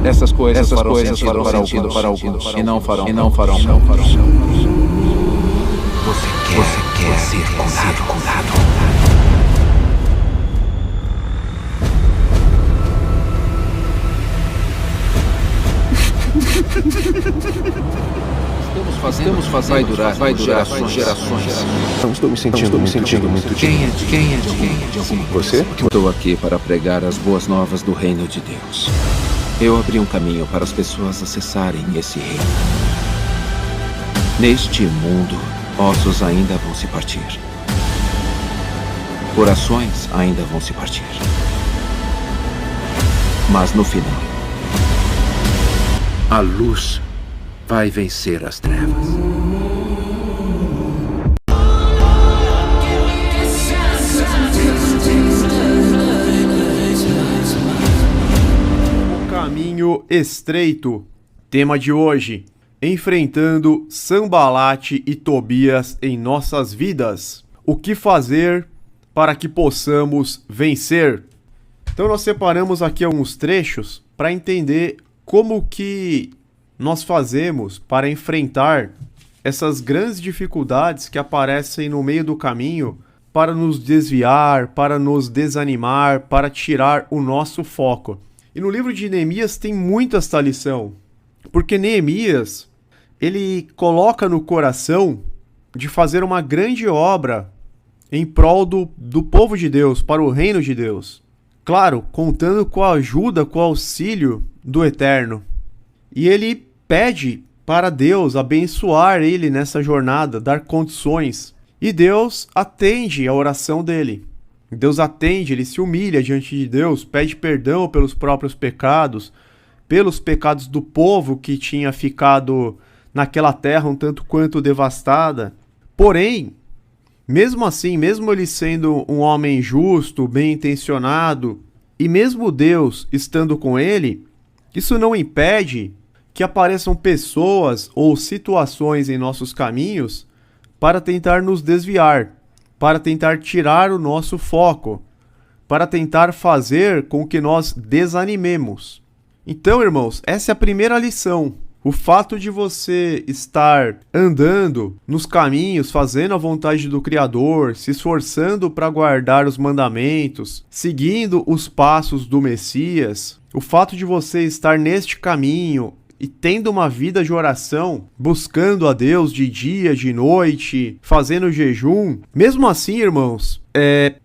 Essas coisas farão sentido para alguns e não farão. Você quer ser curado. Estamos fazendo, vai durar gerações. Não estou me sentindo muito Quem é? Você? Estou aqui para pregar as boas novas do reino de Deus. Eu abri um caminho para as pessoas acessarem esse reino. Neste mundo, ossos ainda vão se partir. Corações ainda vão se partir. Mas no final, a luz vai vencer as trevas. O caminho estreito. Tema de hoje: enfrentando Sanbalate e Tobias em nossas vidas. O que fazer para que possamos vencer? Então nós separamos aqui alguns trechos para entender como que nós fazemos para enfrentar essas grandes dificuldades que aparecem no meio do caminho para nos desviar, para nos desanimar, para tirar o nosso foco. E no livro de Neemias tem muito esta lição, porque Neemias, ele coloca no coração de fazer uma grande obra em prol do povo de Deus, para o reino de Deus. Claro, contando com a ajuda, com o auxílio do Eterno. E ele pede para Deus abençoar ele nessa jornada, dar condições. E Deus atende a oração dele. Deus atende, ele se humilha diante de Deus, pede perdão pelos próprios pecados, pelos pecados do povo que tinha ficado naquela terra um tanto quanto devastada. Porém, mesmo assim, mesmo ele sendo um homem justo, bem intencionado, e mesmo Deus estando com ele, isso não impede que apareçam pessoas ou situações em nossos caminhos para tentar nos desviar, para tentar tirar o nosso foco, para tentar fazer com que nós desanimemos. Então, irmãos, essa é a primeira lição. O fato de você estar andando nos caminhos, fazendo a vontade do Criador, se esforçando para guardar os mandamentos, seguindo os passos do Messias, o fato de você estar neste caminho e tendo uma vida de oração, buscando a Deus de dia, de noite, fazendo jejum, mesmo assim, irmãos,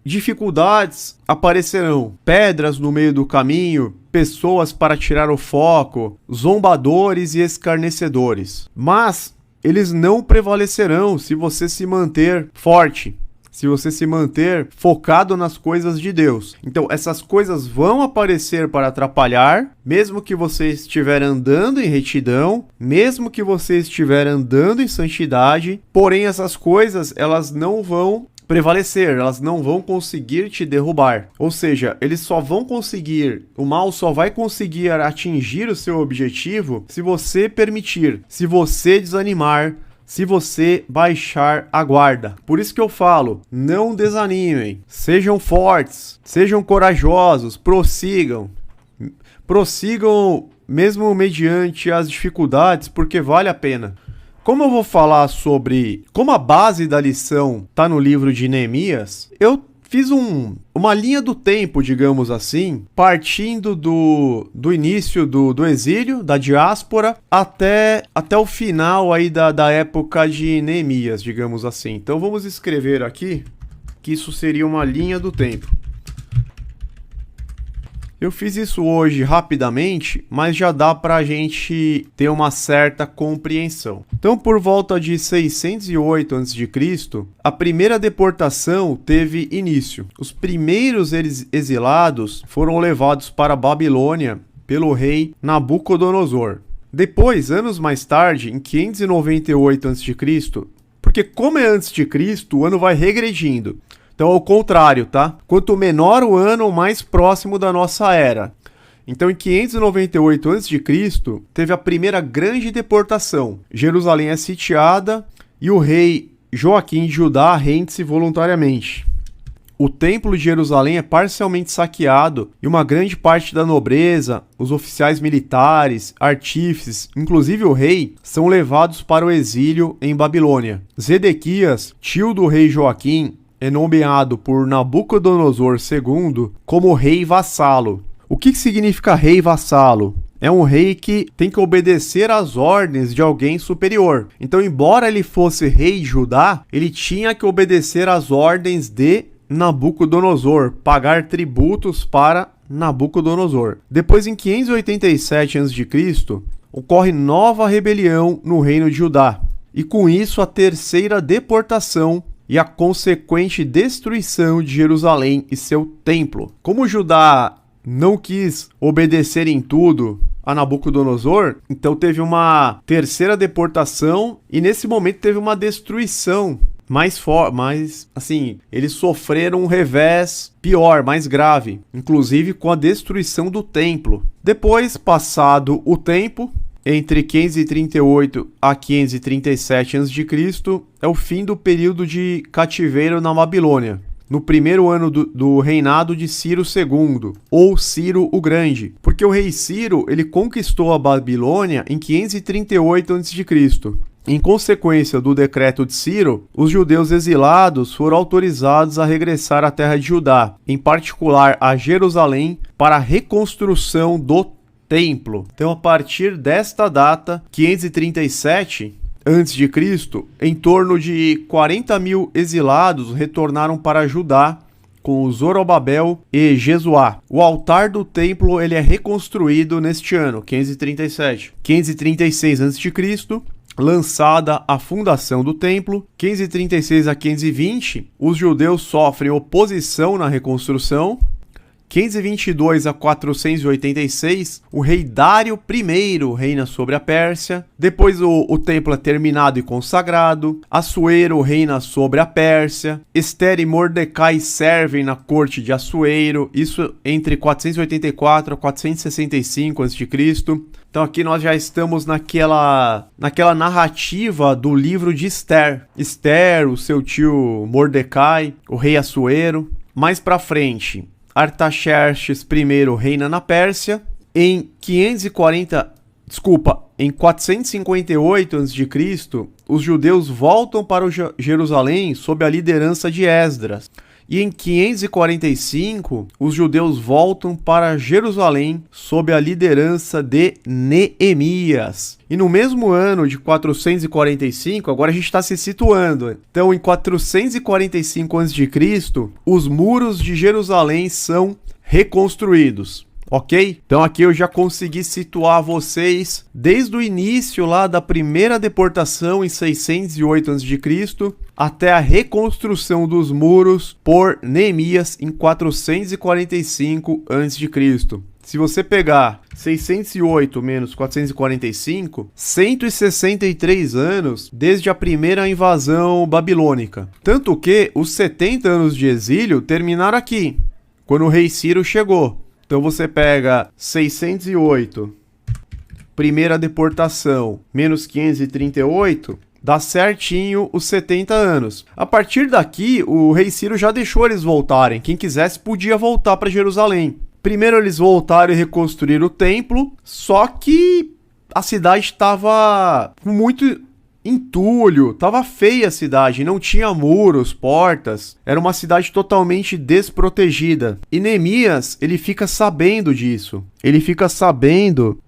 dificuldades aparecerão, pedras no meio do caminho, pessoas para tirar o foco, zombadores e escarnecedores. Mas eles não prevalecerão se você se manter forte, se você se manter focado nas coisas de Deus. Então, essas coisas vão aparecer para atrapalhar, mesmo que você estiver andando em retidão, mesmo que você estiver andando em santidade, porém essas coisas, elas não vão prevalecer, elas não vão conseguir te derrubar. Ou seja, eles só vão conseguir, o mal só vai conseguir atingir o seu objetivo se você permitir, se você desanimar, se você baixar a guarda. Por isso que eu falo, não desanimem, sejam fortes, sejam corajosos, prossigam mesmo mediante as dificuldades, porque vale a pena. Como eu vou falar sobre como a base da lição está no livro de Neemias, eu fiz uma linha do tempo, digamos assim, partindo do início do exílio, da diáspora, até o final aí da época de Neemias, digamos assim. Então vamos escrever aqui que isso seria uma linha do tempo. Eu fiz isso hoje rapidamente, mas já dá para a gente ter uma certa compreensão. Então, por volta de 608 a.C., a primeira deportação teve início. Os primeiros exilados foram levados para a Babilônia pelo rei Nabucodonosor. Depois, anos mais tarde, em 598 a.C., porque como é antes de Cristo, o ano vai regredindo. Então, ao contrário, tá? Quanto menor o ano, mais próximo da nossa era. Então, em 598 a.C., teve a primeira grande deportação. Jerusalém é sitiada e o rei Joaquim de Judá rende-se voluntariamente. o templo de Jerusalém é parcialmente saqueado e uma grande parte da nobreza, os oficiais militares, artífices, inclusive o rei, são levados para o exílio em Babilônia. Zedequias, tio do rei Joaquim, é nomeado por Nabucodonosor II como rei vassalo. O que significa rei vassalo? É um rei que tem que obedecer às ordens de alguém superior. Então, embora ele fosse rei de Judá, ele tinha que obedecer às ordens de Nabucodonosor, pagar tributos para Nabucodonosor. Depois, em 587 a.C., ocorre nova rebelião no reino de Judá. E com isso, a terceira deportação e a consequente destruição de Jerusalém e seu templo. Como Judá não quis obedecer em tudo a Nabucodonosor, então teve uma terceira deportação e nesse momento teve uma destruição mais assim, eles sofreram um revés pior, mais grave, inclusive com a destruição do templo. Depois, passado o tempo, entre 538 a 537 a.C., é o fim do período de cativeiro na Babilônia, no primeiro ano do reinado de Ciro II, ou Ciro o Grande, porque o rei Ciro ele conquistou a Babilônia em 538 a.C. Em consequência do decreto de Ciro, os judeus exilados foram autorizados a regressar à terra de Judá, em particular a Jerusalém, para a reconstrução do templo. Então, a partir desta data, 537 a.C., em torno de 40 mil exilados retornaram para Judá com Zorobabel e Jesuá. O altar do templo ele é reconstruído neste ano, 537. 536 a.C., lançada a fundação do templo. 536 a 520, os judeus sofrem oposição na reconstrução. 522 a 486, o rei Dário I reina sobre a Pérsia. Depois o templo é terminado e consagrado. Assuero reina sobre a Pérsia. Esther e Mordecai servem na corte de Assuero. Isso entre 484 a 465 a.C. Então aqui nós já estamos naquela narrativa do livro de Esther. Esther, o seu tio Mordecai, o rei Assuero. Mais pra frente, Artaxerxes I reina na Pérsia. Em 458 a.C., os judeus voltam para Jerusalém sob a liderança de Esdras. E em 545, os judeus voltam para Jerusalém sob a liderança de Neemias. E no mesmo ano de 445, agora a gente está se situando. Então, em 445 a.C., os muros de Jerusalém são reconstruídos. Ok? Então aqui eu já consegui situar vocês desde o início lá da primeira deportação em 608 a.C. até a reconstrução dos muros por Neemias em 445 a.C. Se você pegar 608 menos 445, 163 anos desde a primeira invasão babilônica. Tanto que os 70 anos de exílio terminaram aqui, quando o rei Ciro chegou. Então você pega 608, primeira deportação, menos 538, dá certinho os 70 anos. A partir daqui, o rei Ciro já deixou eles voltarem. Quem quisesse podia voltar para Jerusalém. Primeiro eles voltaram e reconstruíram o templo, só que a cidade estava muito entulho, estava feia a cidade, não tinha muros, portas, era uma cidade totalmente desprotegida. E Neemias, ele fica sabendo disso, ele fica sabendo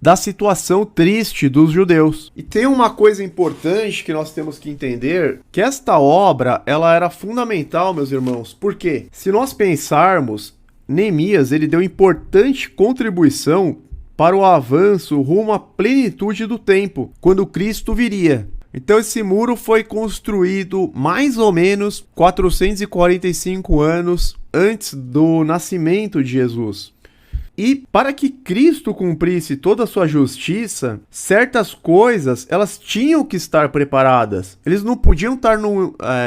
da situação triste dos judeus. E tem uma coisa importante que nós temos que entender, que esta obra, ela era fundamental, meus irmãos, porque se nós pensarmos, Neemias, ele deu importante contribuição para o avanço rumo à plenitude do tempo, quando Cristo viria. Então esse muro foi construído mais ou menos 445 anos antes do nascimento de Jesus. E para que Cristo cumprisse toda a sua justiça, certas coisas elas tinham que estar preparadas. Eles não podiam estar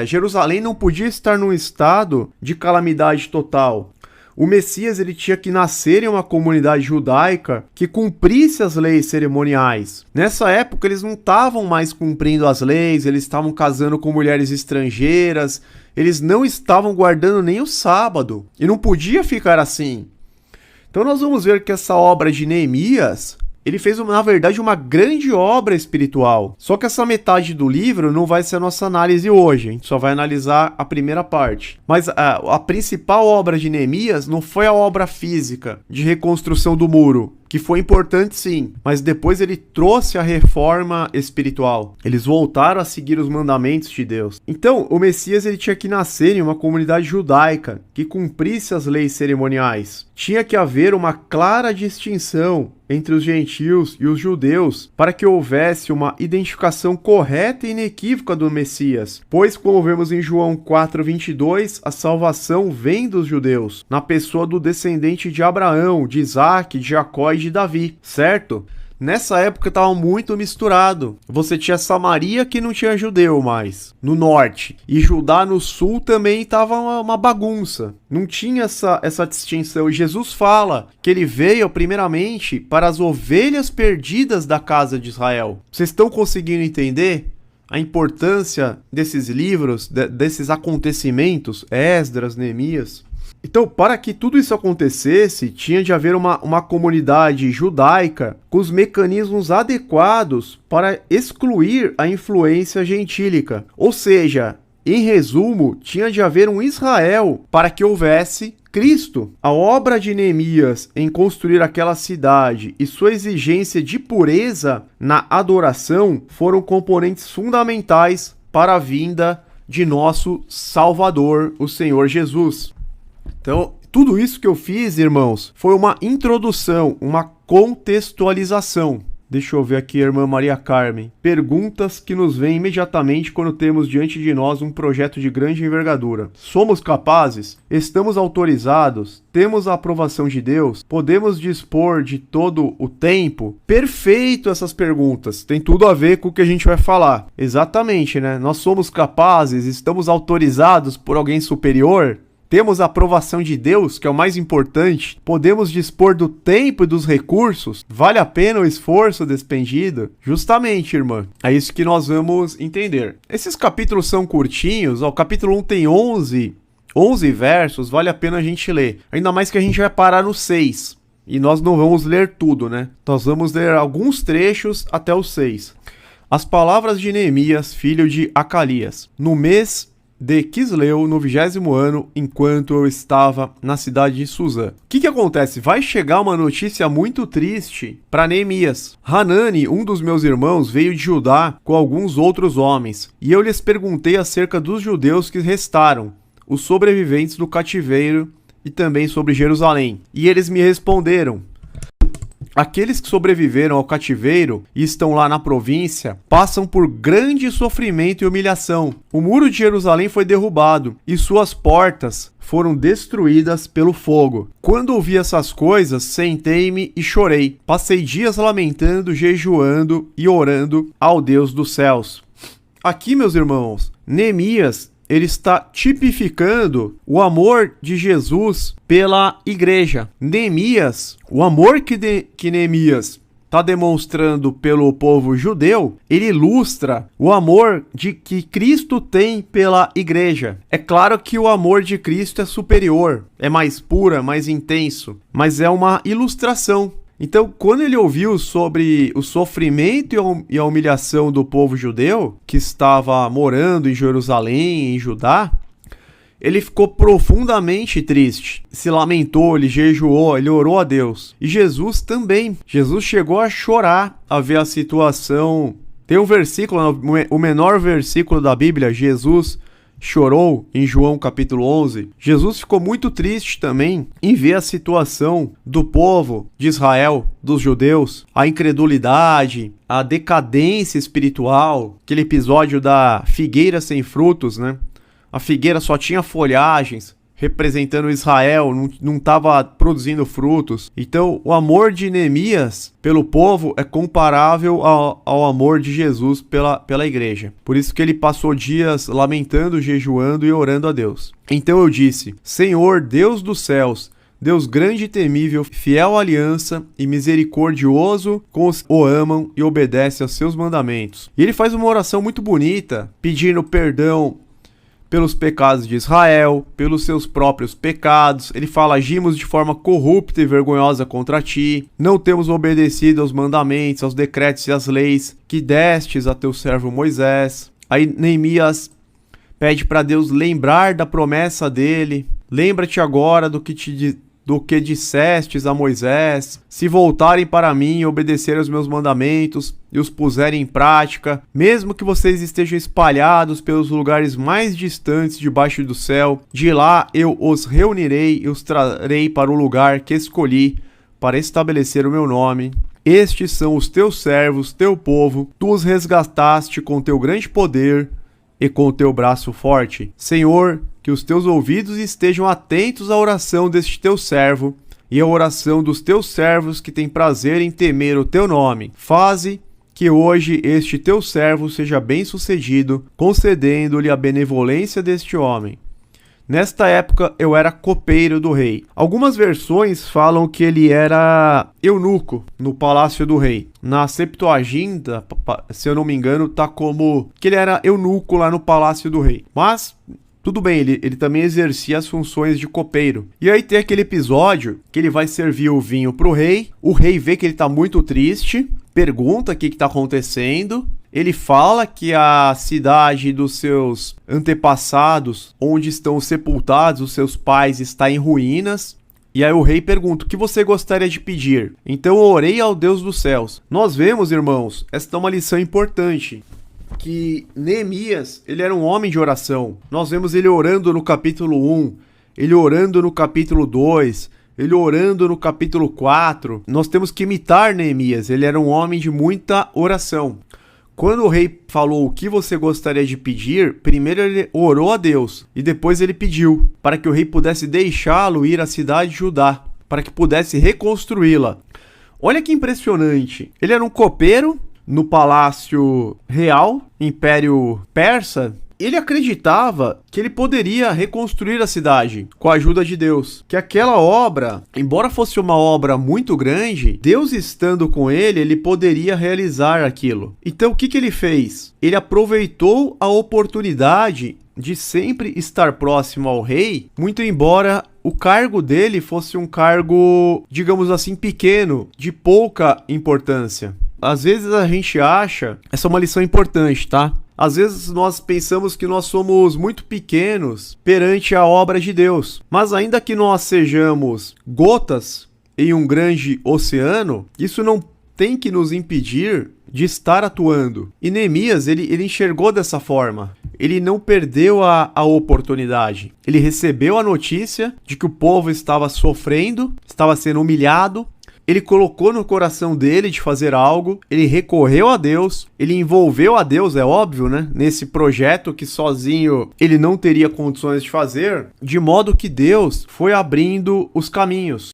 Jerusalém não podia estar num estado de calamidade total. O Messias ele tinha que nascer em uma comunidade judaica que cumprisse as leis cerimoniais. Nessa época eles não estavam mais cumprindo as leis, eles estavam casando com mulheres estrangeiras, eles não estavam guardando nem o sábado. E não podia ficar assim. Então nós vamos ver que essa obra de Neemias, ele fez, na verdade, uma grande obra espiritual. Só que essa metade do livro não vai ser a nossa análise hoje. A gente só vai analisar a primeira parte. Mas a principal obra de Neemias não foi a obra física de reconstrução do muro, que foi importante sim, mas depois ele trouxe a reforma espiritual. Eles voltaram a seguir os mandamentos de Deus. Então, o Messias ele tinha que nascer em uma comunidade judaica que cumprisse as leis cerimoniais. Tinha que haver uma clara distinção entre os gentios e os judeus para que houvesse uma identificação correta e inequívoca do Messias. Pois, como vemos em João 4:22, a salvação vem dos judeus, na pessoa do descendente de Abraão, de Isaac, de Jacó e de Davi, certo? Nessa época estava muito misturado. Você tinha Samaria que não tinha judeu mais, no norte. E Judá no sul também estava uma bagunça. Não tinha essa distinção. E Jesus fala que ele veio primeiramente para as ovelhas perdidas da casa de Israel. Vocês estão conseguindo entender a importância desses livros, desses acontecimentos, Esdras, Neemias? Então, para que tudo isso acontecesse, tinha de haver uma comunidade judaica com os mecanismos adequados para excluir a influência gentílica. Ou seja, em resumo, tinha de haver um Israel para que houvesse Cristo. A obra de Neemias em construir aquela cidade e sua exigência de pureza na adoração foram componentes fundamentais para a vinda de nosso Salvador, o Senhor Jesus. Então, tudo isso que eu fiz, irmãos, foi uma introdução, uma contextualização. Deixa eu ver aqui, irmã Maria Carmen. Perguntas que nos vêm imediatamente quando temos diante de nós um projeto de grande envergadura. Somos capazes? Estamos autorizados? Temos a aprovação de Deus? Podemos dispor de todo o tempo? Perfeito essas perguntas. Tem tudo a ver com o que a gente vai falar. Exatamente, né? Nós somos capazes? Estamos autorizados por alguém superior? Temos a aprovação de Deus, que é o mais importante. Podemos dispor do tempo e dos recursos. Vale a pena o esforço despendido? Justamente, irmã. É isso que nós vamos entender. Esses capítulos são curtinhos. O capítulo 1 tem 11 versos. Vale a pena a gente ler. Ainda mais que a gente vai parar no 6. E nós não vamos ler tudo, né? Nós vamos ler alguns trechos até o 6. As palavras de Neemias, filho de Acalias. No mês de Quisleu, no 20º ano, enquanto eu estava na cidade de Suzã. O que acontece? Vai chegar uma notícia muito triste para Neemias. Hanani, um dos meus irmãos, veio de Judá com alguns outros homens, e eu lhes perguntei acerca dos judeus que restaram, os sobreviventes do cativeiro, e também sobre Jerusalém. E eles me responderam: aqueles que sobreviveram ao cativeiro e estão lá na província passam por grande sofrimento e humilhação. O muro de Jerusalém foi derrubado e suas portas foram destruídas pelo fogo. Quando ouvi essas coisas, sentei-me e chorei. Passei dias lamentando, jejuando e orando ao Deus dos céus. Aqui, meus irmãos, Neemias, ele está tipificando o amor de Jesus pela igreja. Neemias, o amor que Neemias está demonstrando pelo povo judeu, ele ilustra o amor que Cristo tem pela igreja. É claro que o amor de Cristo é superior, é mais puro, é mais intenso, mas é uma ilustração. Então, quando ele ouviu sobre o sofrimento e a humilhação do povo judeu, que estava morando em Jerusalém, em Judá, ele ficou profundamente triste, se lamentou, ele jejuou, ele orou a Deus. E Jesus também. Jesus chegou a chorar a ver a situação. Tem um versículo, o menor versículo da Bíblia, Jesus chorou em João capítulo 11. Jesus ficou muito triste também em ver a situação do povo de Israel, dos judeus, a incredulidade, a decadência espiritual, aquele episódio da figueira sem frutos, né? A figueira só tinha folhagens, representando Israel, não estava produzindo frutos. Então, o amor de Neemias pelo povo é comparável ao amor de Jesus pela igreja. Por isso que ele passou dias lamentando, jejuando e orando a Deus. Então eu disse: Senhor, Deus dos céus, Deus grande e temível, fiel à aliança e misericordioso com os que o amam e obedecem aos seus mandamentos. E ele faz uma oração muito bonita, pedindo perdão pelos pecados de Israel, pelos seus próprios pecados. Ele fala: agimos de forma corrupta e vergonhosa contra ti, não temos obedecido aos mandamentos, aos decretos e às leis que destes a teu servo Moisés. Aí Neemias pede para Deus lembrar da promessa dele. Lembra-te agora do que dissestes a Moisés, se voltarem para mim e obedecerem aos meus mandamentos e os puserem em prática, mesmo que vocês estejam espalhados pelos lugares mais distantes debaixo do céu, de lá eu os reunirei e os trarei para o lugar que escolhi para estabelecer o meu nome. Estes são os teus servos, teu povo, tu os resgataste com teu grande poder e com o teu braço forte. Senhor, que os teus ouvidos estejam atentos à oração deste teu servo e à oração dos teus servos que têm prazer em temer o teu nome. Faze que hoje este teu servo seja bem-sucedido, concedendo-lhe a benevolência deste homem. Nesta época eu era copeiro do rei. Algumas versões falam que ele era eunuco no palácio do rei. Na Septuaginta, se eu não me engano, tá como que ele era eunuco lá no palácio do rei. Mas tudo bem, ele também exercia as funções de copeiro. E aí tem aquele episódio que ele vai servir o vinho pro rei. O rei vê que ele tá muito triste, pergunta o que tá acontecendo. Ele fala que a cidade dos seus antepassados, onde estão sepultados os seus pais, está em ruínas. E aí o rei pergunta: o que você gostaria de pedir? Então eu orei ao Deus dos céus. Nós vemos, irmãos, esta é uma lição importante, que Neemias, ele era um homem de oração. Nós vemos ele orando no capítulo 1, ele orando no capítulo 2, ele orando no capítulo 4. Nós temos que imitar Neemias, ele era um homem de muita oração. Quando o rei falou o que você gostaria de pedir, primeiro ele orou a Deus e depois ele pediu para que o rei pudesse deixá-lo ir à cidade de Judá, para que pudesse reconstruí-la. Olha que impressionante, ele era um copeiro no palácio real, Império Persa. Ele acreditava que ele poderia reconstruir a cidade com a ajuda de Deus. Que aquela obra, embora fosse uma obra muito grande, Deus estando com ele, ele poderia realizar aquilo. Então o que ele fez? Ele aproveitou a oportunidade de sempre estar próximo ao rei, muito embora o cargo dele fosse um cargo, digamos assim, pequeno, de pouca importância. Às vezes a gente acha, essa é uma lição importante, tá? Às vezes nós pensamos que nós somos muito pequenos perante a obra de Deus. Mas ainda que nós sejamos gotas em um grande oceano, isso não tem que nos impedir de estar atuando. E Neemias, ele enxergou dessa forma. Ele não perdeu a oportunidade. Ele recebeu a notícia de que o povo estava sofrendo, estava sendo humilhado. Ele colocou no coração dele de fazer algo, ele recorreu a Deus, ele envolveu a Deus, é óbvio, né? Nesse projeto que sozinho ele não teria condições de fazer, de modo que Deus foi abrindo os caminhos.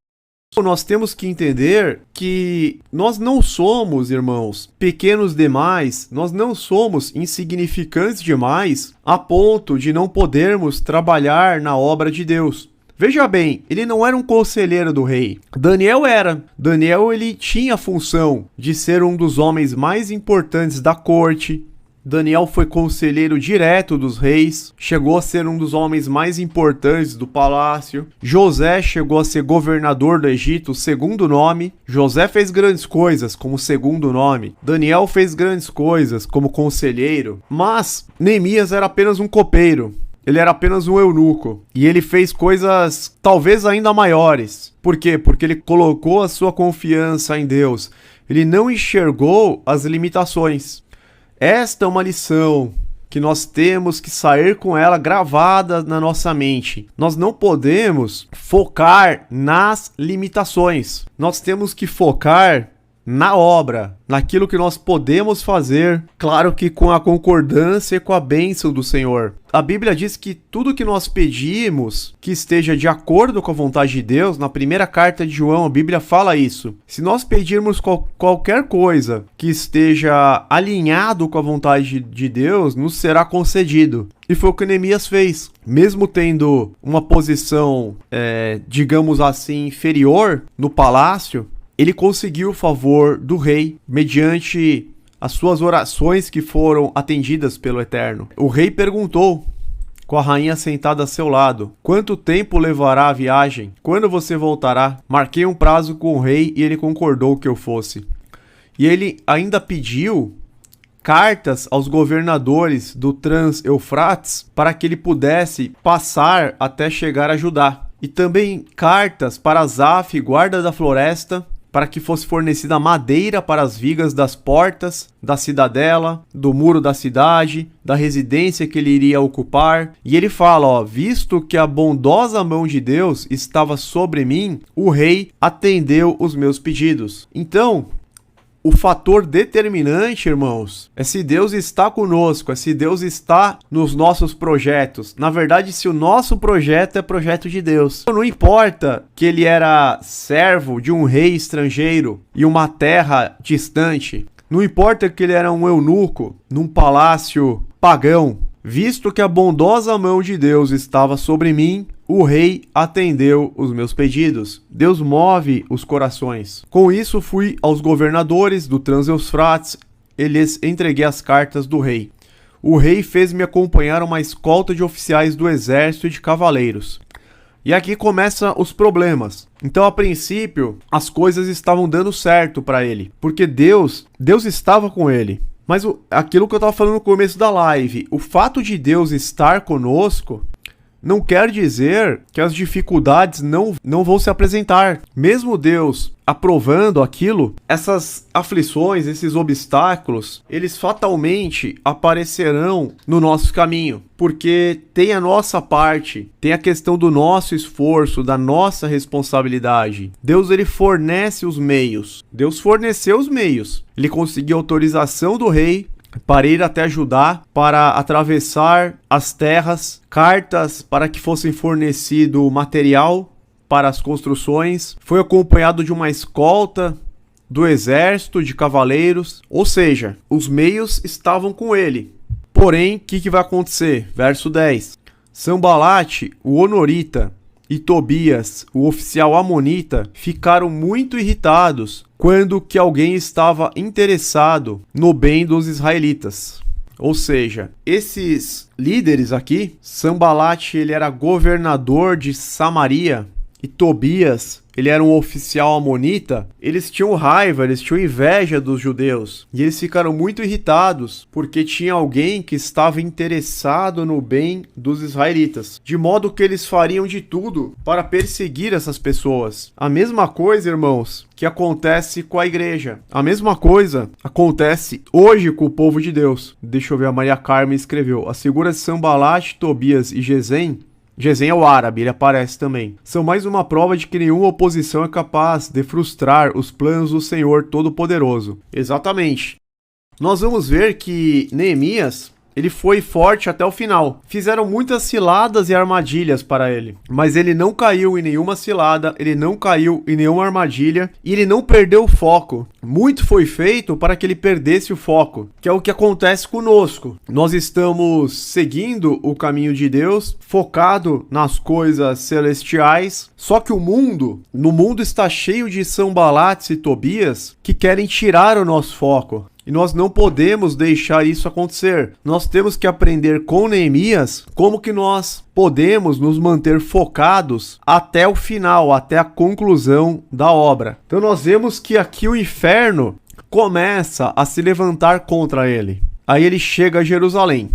Nós temos que entender que nós não somos, irmãos, pequenos demais, nós não somos insignificantes demais a ponto de não podermos trabalhar na obra de Deus. Veja bem, ele não era um conselheiro do rei. Daniel era. Daniel, ele tinha a função de ser um dos homens mais importantes da corte. Daniel foi conselheiro direto dos reis, chegou a ser um dos homens mais importantes do palácio. José chegou a ser governador do Egito, o segundo nome. José fez grandes coisas como segundo nome. Daniel fez grandes coisas como conselheiro. Mas Neemias era apenas um copeiro. Ele era apenas um eunuco. E ele fez coisas talvez ainda maiores. Por quê? Porque ele colocou a sua confiança em Deus. Ele não enxergou as limitações. Esta é uma lição que nós temos que sair com ela gravada na nossa mente. Nós não podemos focar nas limitações. Nós temos que focar na obra, naquilo que nós podemos fazer, claro que com a concordância e com a bênção do Senhor. A Bíblia diz que tudo que nós pedimos que esteja de acordo com a vontade de Deus, na primeira carta de João, a Bíblia fala isso. Se nós pedirmos qualquer coisa que esteja alinhado com a vontade de Deus, nos será concedido. E foi o que Neemias fez. Mesmo tendo uma posição, digamos assim, inferior no palácio, ele conseguiu o favor do rei mediante as suas orações que foram atendidas pelo Eterno. O rei perguntou, com a rainha sentada a seu lado: quanto tempo levará a viagem? Quando você voltará? Marquei um prazo com o rei e ele concordou que eu fosse. E ele ainda pediu cartas aos governadores do Trans-Eufrates para que ele pudesse passar até chegar a Judá. E também cartas para Asaf, guarda da floresta, para que fosse fornecida madeira para as vigas das portas da cidadela, do muro da cidade, da residência que ele iria ocupar. E ele fala, visto que a bondosa mão de Deus estava sobre mim, o rei atendeu os meus pedidos. Então, o fator determinante, irmãos, é se Deus está conosco, é se Deus está nos nossos projetos. Na verdade, se o nosso projeto é projeto de Deus. Não importa que ele era servo de um rei estrangeiro e uma terra distante. Não importa que ele era um eunuco num palácio pagão. Visto que a bondosa mão de Deus estava sobre mim, o rei atendeu os meus pedidos. Deus move os corações. Com isso, fui aos governadores do Trans-Eufrates e lhes entreguei as cartas do rei. O rei fez-me acompanhar uma escolta de oficiais do exército e de cavaleiros. E aqui começam os problemas. Então, a princípio, as coisas estavam dando certo para ele, porque Deus estava com ele. Mas aquilo que eu estava falando no começo da live, o fato de Deus estar conosco não quer dizer que as dificuldades não vão se apresentar. Mesmo Deus aprovando aquilo, essas aflições, esses obstáculos, eles fatalmente aparecerão no nosso caminho. Porque tem a nossa parte, tem a questão do nosso esforço, da nossa responsabilidade. Deus, ele fornece os meios. Deus forneceu os meios. Ele conseguiu autorização do rei para ir até Judá, para atravessar as terras, cartas para que fossem fornecido material para as construções, foi acompanhado de uma escolta do exército de cavaleiros, ou seja, os meios estavam com ele. Porém, o que vai acontecer? Verso 10. Sanbalate, o honorita, e Tobias, o oficial amonita, ficaram muito irritados quando que alguém estava interessado no bem dos israelitas. Ou seja, esses líderes aqui, Sanbalate, ele era governador de Samaria, e Tobias, ele era um oficial amonita, eles tinham raiva, eles tinham inveja dos judeus. E eles ficaram muito irritados, porque tinha alguém que estava interessado no bem dos israelitas. De modo que eles fariam de tudo para perseguir essas pessoas. A mesma coisa, irmãos, que acontece com a igreja. A mesma coisa acontece hoje com o povo de Deus. Deixa eu ver, a Maria Carmen escreveu. As figuras de Sanbalate, Tobias e Gesem é o árabe, ele aparece também. São mais uma prova de que nenhuma oposição é capaz de frustrar os planos do Senhor Todo-Poderoso. Exatamente. Nós vamos ver que Neemias, ele foi forte até o final. Fizeram muitas ciladas e armadilhas para ele. Mas ele não caiu em nenhuma cilada, ele não caiu em nenhuma armadilha e ele não perdeu o foco. Muito foi feito para que ele perdesse o foco, que é o que acontece conosco. Nós estamos seguindo o caminho de Deus, focado nas coisas celestiais, só que no mundo está cheio de Sanbalates e Tobias que querem tirar o nosso foco. E nós não podemos deixar isso acontecer. Nós temos que aprender com Neemias como que nós podemos nos manter focados até o final, até a conclusão da obra. Então nós vemos que aqui o inferno começa a se levantar contra ele. Aí ele chega a Jerusalém.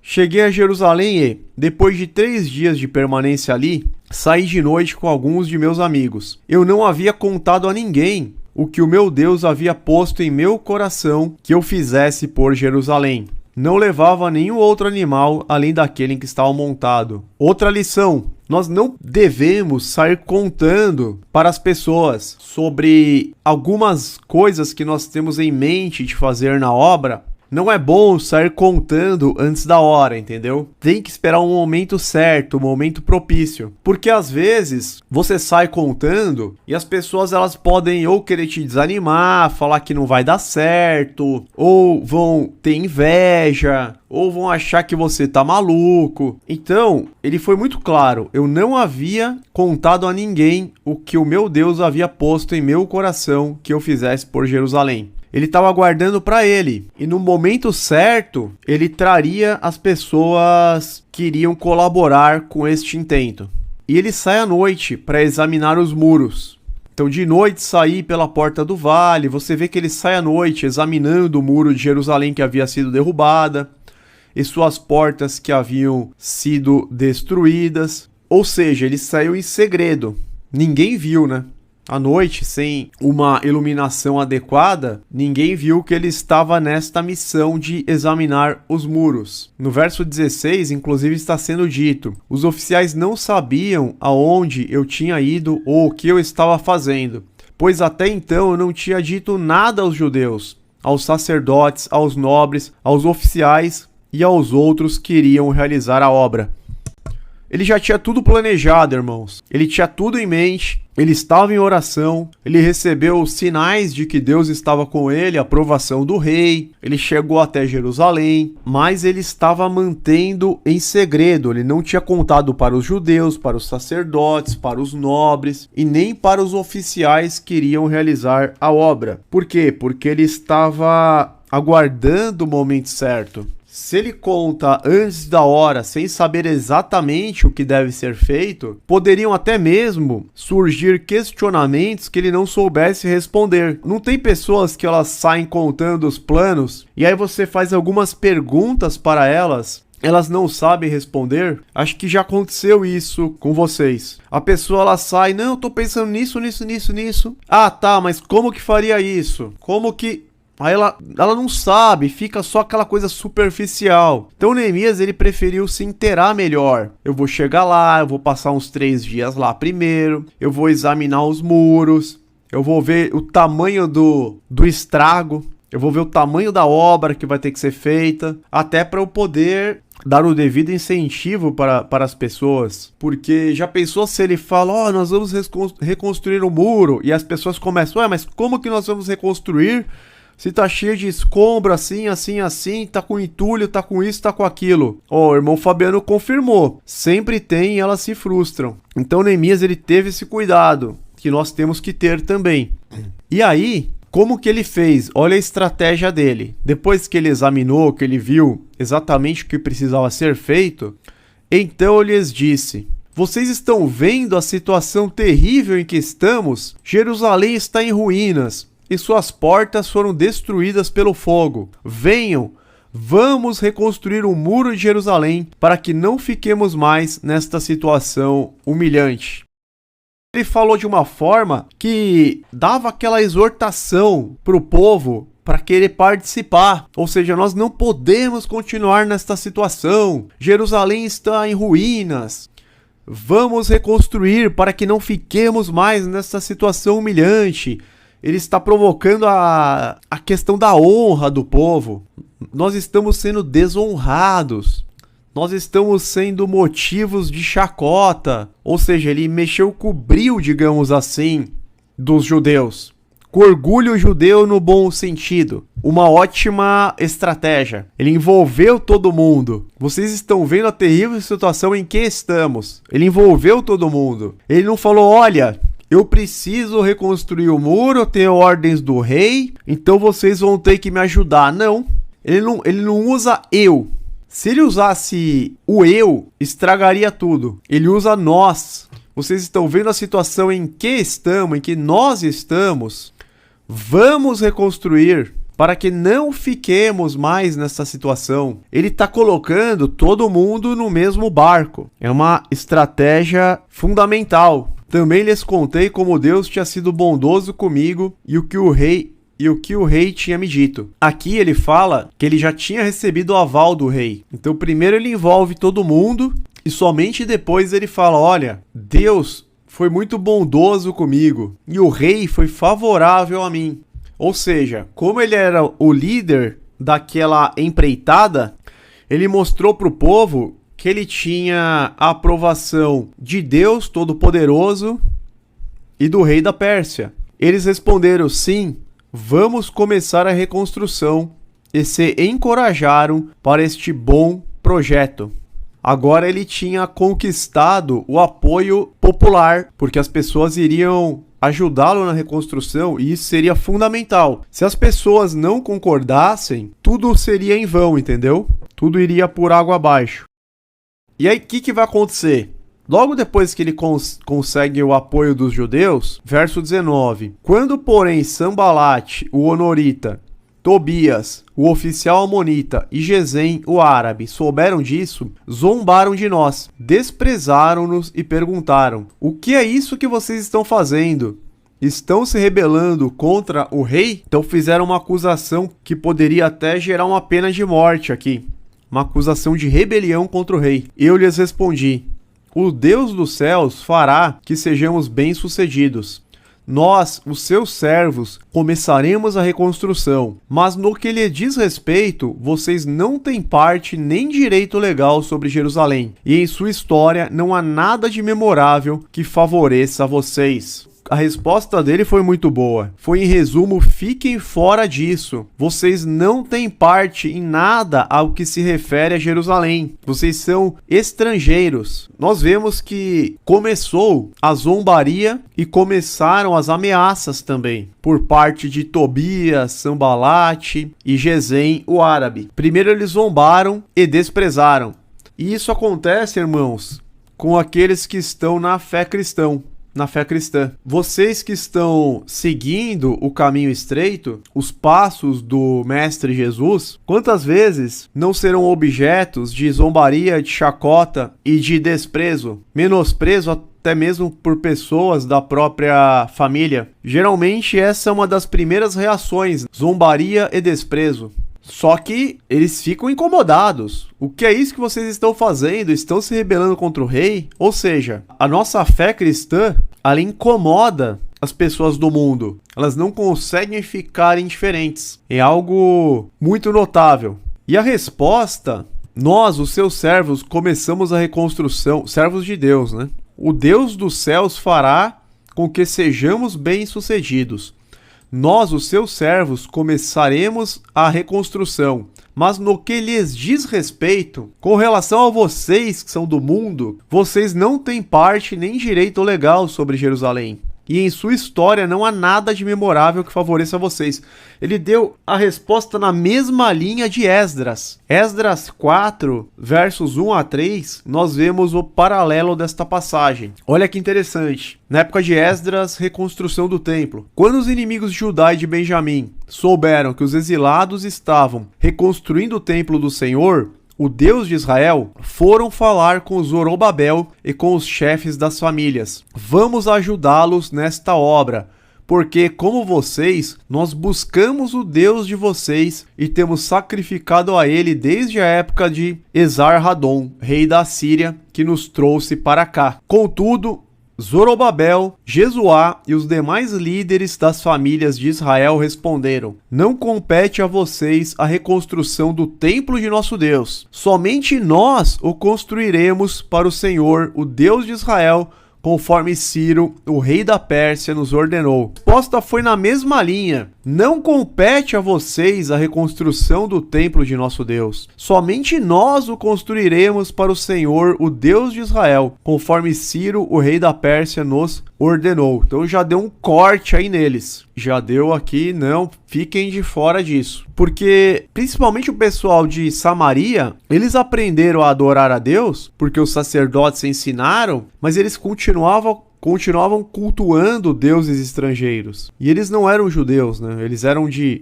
Cheguei a Jerusalém e, depois de 3 dias de permanência ali, saí de noite com alguns de meus amigos. Eu não havia contado a ninguém o que o meu Deus havia posto em meu coração que eu fizesse por Jerusalém. Não levava nenhum outro animal além daquele em que estava montado. Outra lição: Nós não devemos sair contando para as pessoas sobre algumas coisas que nós temos em mente de fazer na obra. Não é bom sair contando antes da hora, entendeu? Tem que esperar um momento certo, um momento propício. Porque às vezes você sai contando e as pessoas elas podem ou querer te desanimar, falar que não vai dar certo, ou vão ter inveja, ou vão achar que você tá maluco. Então, ele foi muito claro. Eu não havia contado a ninguém o que o meu Deus havia posto em meu coração que eu fizesse por Jerusalém. Ele estava aguardando para ele. E no momento certo, ele traria as pessoas que iriam colaborar com este intento. E ele sai à noite para examinar os muros. Então, de noite, sair pela porta do vale. Você vê que ele sai à noite examinando o muro de Jerusalém que havia sido derrubada e suas portas que haviam sido destruídas. Ou seja, ele saiu em segredo. Ninguém viu, né? À noite, sem uma iluminação adequada, ninguém viu que ele estava nesta missão de examinar os muros. No verso 16, inclusive, está sendo dito: os oficiais não sabiam aonde eu tinha ido ou o que eu estava fazendo, pois até então eu não tinha dito nada aos judeus, aos sacerdotes, aos nobres, aos oficiais e aos outros que iriam realizar a obra. Ele já tinha tudo planejado, irmãos. Ele tinha tudo em mente. Ele estava em oração. Ele recebeu sinais de que Deus estava com ele, a aprovação do rei. Ele chegou até Jerusalém, mas ele estava mantendo em segredo. Ele não tinha contado para os judeus, para os sacerdotes, para os nobres e nem para os oficiais que iriam realizar a obra. Por quê? Porque ele estava aguardando o momento certo. Se ele conta antes da hora, sem saber exatamente o que deve ser feito, poderiam até mesmo surgir questionamentos que ele não soubesse responder. Não tem pessoas que elas saem contando os planos e aí você faz algumas perguntas para elas não sabem responder? Acho que já aconteceu isso com vocês. A pessoa ela sai, não, eu tô pensando nisso. Ah, tá, mas como que faria isso? Como que... Aí ela não sabe, fica só aquela coisa superficial. Então Neemias ele preferiu se inteirar melhor. Eu vou chegar lá, eu vou passar uns 3 dias lá primeiro, eu vou examinar os muros, eu vou ver o tamanho do estrago, eu vou ver o tamanho da obra que vai ter que ser feita, até para eu poder dar o devido incentivo para as pessoas. Porque já pensou se ele fala, nós vamos reconstruir o muro, e as pessoas começam, mas como que nós vamos reconstruir? Se tá cheio de escombro, assim, tá com entulho, tá com isso, tá com aquilo. O irmão Fabiano confirmou. Sempre tem e elas se frustram. Então Neemias, ele teve esse cuidado, que nós temos que ter também. E aí, como que ele fez? Olha a estratégia dele. Depois que ele examinou, que ele viu exatamente o que precisava ser feito, então ele lhes disse: vocês estão vendo a situação terrível em que estamos? Jerusalém está em ruínas e suas portas foram destruídas pelo fogo. Venham, vamos reconstruir o muro de Jerusalém para que não fiquemos mais nesta situação humilhante. Ele falou de uma forma que dava aquela exortação para o povo para querer participar. Ou seja, nós não podemos continuar nesta situação. Jerusalém está em ruínas. Vamos reconstruir para que não fiquemos mais nesta situação humilhante. Ele está provocando a questão da honra do povo. Nós estamos sendo desonrados. Nós estamos sendo motivos de chacota. Ou seja, ele mexeu com o brio, digamos assim, dos judeus. Com orgulho judeu no bom sentido. Uma ótima estratégia. Ele envolveu todo mundo. Vocês estão vendo a terrível situação em que estamos. Ele envolveu todo mundo. Ele não falou, olha... eu preciso reconstruir o muro, eu tenho ordens do rei, então vocês vão ter que me ajudar. Não, ele não usa eu. Se ele usasse o eu, estragaria tudo. Ele usa nós. Vocês estão vendo a situação em que estamos, em que nós estamos. Vamos reconstruir para que não fiquemos mais nessa situação. Ele está colocando todo mundo no mesmo barco. É uma estratégia fundamental. Também lhes contei como Deus tinha sido bondoso comigo e o que o rei tinha me dito. Aqui ele fala que ele já tinha recebido o aval do rei. Então primeiro ele envolve todo mundo e somente depois ele fala: olha, Deus foi muito bondoso comigo e o rei foi favorável a mim. Ou seja, como ele era o líder daquela empreitada, ele mostrou para o povo que ele tinha a aprovação de Deus Todo-Poderoso e do rei da Pérsia. Eles responderam: sim, vamos começar a reconstrução, e se encorajaram para este bom projeto. Agora ele tinha conquistado o apoio popular, porque as pessoas iriam ajudá-lo na reconstrução, e isso seria fundamental. Se as pessoas não concordassem, tudo seria em vão, entendeu? Tudo iria por água abaixo. E aí, o que vai acontecer? Logo depois que ele consegue o apoio dos judeus, verso 19: quando, porém, Sanbalate, o honorita, Tobias, o oficial amonita, e Gesem, o árabe, souberam disso, zombaram de nós, desprezaram-nos e perguntaram: o que é isso que vocês estão fazendo? Estão se rebelando contra o rei? Então fizeram uma acusação que poderia até gerar uma pena de morte aqui. Uma acusação de rebelião contra o rei. Eu lhes respondi: o Deus dos céus fará que sejamos bem-sucedidos. Nós, os seus servos, começaremos a reconstrução, mas no que lhe diz respeito, vocês não têm parte nem direito legal sobre Jerusalém, e em sua história não há nada de memorável que favoreça vocês. A resposta dele foi muito boa. Foi, em resumo: fiquem fora disso. Vocês não têm parte em nada ao que se refere a Jerusalém. Vocês são estrangeiros. Nós vemos que começou a zombaria e começaram as ameaças também, por parte de Tobias, Sanbalate e Gesem, o árabe. Primeiro eles zombaram e desprezaram. E isso acontece, irmãos, com aqueles que estão na fé cristã. Vocês que estão seguindo o caminho estreito, os passos do Mestre Jesus, quantas vezes não serão objetos de zombaria, de chacota e de desprezo, menosprezo até mesmo por pessoas da própria família? Geralmente essa é uma das primeiras reações, zombaria e desprezo. Só que eles ficam incomodados. O que é isso que vocês estão fazendo? Estão se rebelando contra o rei? Ou seja, a nossa fé cristã, ela incomoda as pessoas do mundo. Elas não conseguem ficar indiferentes. É algo muito notável. E a resposta: nós, os seus servos, começamos a reconstrução. Servos de Deus, né? O Deus dos céus fará com que sejamos bem-sucedidos. Nós, os seus servos, começaremos a reconstrução. Mas no que lhes diz respeito, com relação a vocês que são do mundo, vocês não têm parte nem direito legal sobre Jerusalém. E em sua história não há nada de memorável que favoreça vocês. Ele deu a resposta na mesma linha de Esdras. Esdras 4, versos 1 a 3, nós vemos o paralelo desta passagem. Olha que interessante. Na época de Esdras, reconstrução do templo. Quando os inimigos de Judá e de Benjamim souberam que os exilados estavam reconstruindo o templo do Senhor, o Deus de Israel, foram falar com Zorobabel e com os chefes das famílias: vamos ajudá-los nesta obra, porque, como vocês, nós buscamos o Deus de vocês e temos sacrificado a ele desde a época de Esar-Hadon, rei da Síria, que nos trouxe para cá. Contudo, Zorobabel, Jesuá e os demais líderes das famílias de Israel responderam: não compete a vocês a reconstrução do templo de nosso Deus. Somente nós o construiremos para o Senhor, o Deus de Israel, conforme Ciro, o rei da Pérsia, nos ordenou. A resposta foi na mesma linha: não compete a vocês a reconstrução do templo de nosso Deus. Somente nós o construiremos para o Senhor, o Deus de Israel, conforme Ciro, o rei da Pérsia, nos ordenou. Então já deu um corte aí neles. Já deu aqui: não fiquem de fora disso. Porque, principalmente o pessoal de Samaria, eles aprenderam a adorar a Deus, porque os sacerdotes ensinaram, mas eles continuavam cultuando deuses estrangeiros. E eles não eram judeus, né? Eles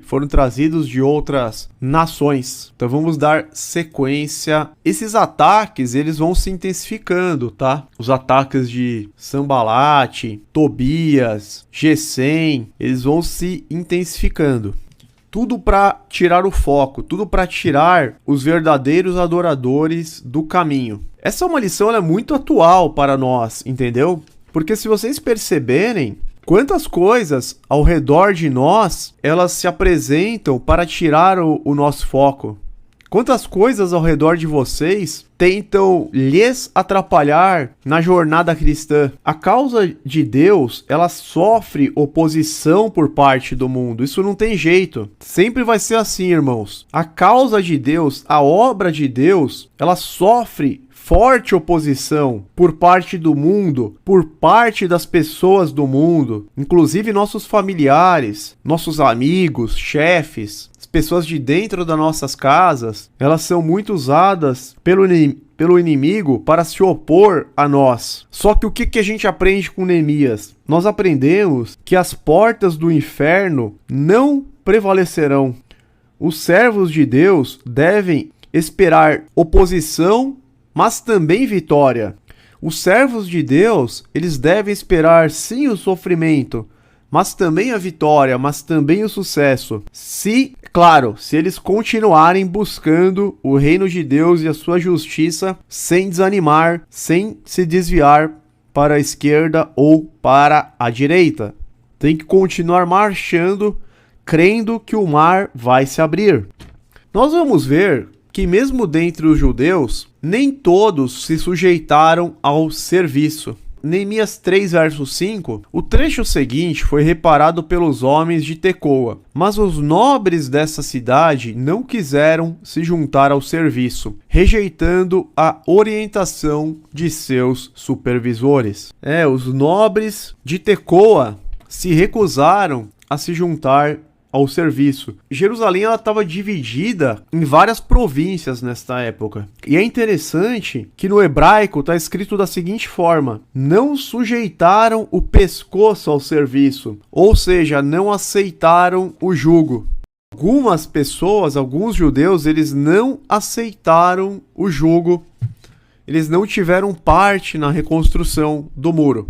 foram trazidos de outras nações. Então vamos dar sequência. Esses ataques, eles vão se intensificando, tá? Os ataques de Sanbalate, Tobias, Gesem, eles vão se intensificando. Tudo para tirar o foco, tudo para tirar os verdadeiros adoradores do caminho. Essa é uma lição, ela é muito atual para nós, entendeu? Porque se vocês perceberem, quantas coisas ao redor de nós, elas se apresentam para tirar o nosso foco. Quantas coisas ao redor de vocês tentam lhes atrapalhar na jornada cristã. A causa de Deus, ela sofre oposição por parte do mundo. Isso não tem jeito. Sempre vai ser assim, irmãos. A causa de Deus, a obra de Deus, ela sofre forte oposição por parte do mundo, por parte das pessoas do mundo, inclusive nossos familiares, nossos amigos, chefes, as pessoas de dentro das nossas casas, elas são muito usadas pelo inimigo para se opor a nós. Só que o que a gente aprende com Neemias? Nós aprendemos que as portas do inferno não prevalecerão. Os servos de Deus devem esperar oposição, mas também vitória. Os servos de Deus, eles devem esperar sim o sofrimento, mas também a vitória, mas também o sucesso. Claro, se eles continuarem buscando o reino de Deus e a sua justiça, sem desanimar, sem se desviar para a esquerda ou para a direita. Tem que continuar marchando, crendo que o mar vai se abrir. Nós vamos ver que mesmo dentre os judeus, nem todos se sujeitaram ao serviço. Neemias 3, verso 5, o trecho seguinte foi reparado pelos homens de Tecoa, mas os nobres dessa cidade não quiseram se juntar ao serviço, rejeitando a orientação de seus supervisores. Os nobres de Tecoa se recusaram a se juntar ao serviço. Jerusalém estava dividida em várias províncias nesta época. E é interessante que no hebraico está escrito da seguinte forma: não sujeitaram o pescoço ao serviço, ou seja, não aceitaram o jugo. Algumas pessoas, alguns judeus, eles não aceitaram o jugo, eles não tiveram parte na reconstrução do muro.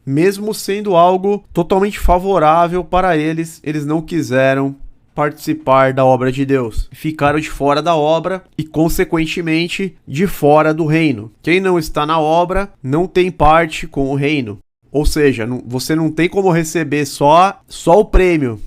Mesmo sendo algo totalmente favorável para eles, eles não quiseram participar da obra de Deus. Ficaram de fora da obra e, consequentemente, de fora do reino. Quem não está na obra não tem parte com o reino. Ou seja, você não tem como receber só o prêmio,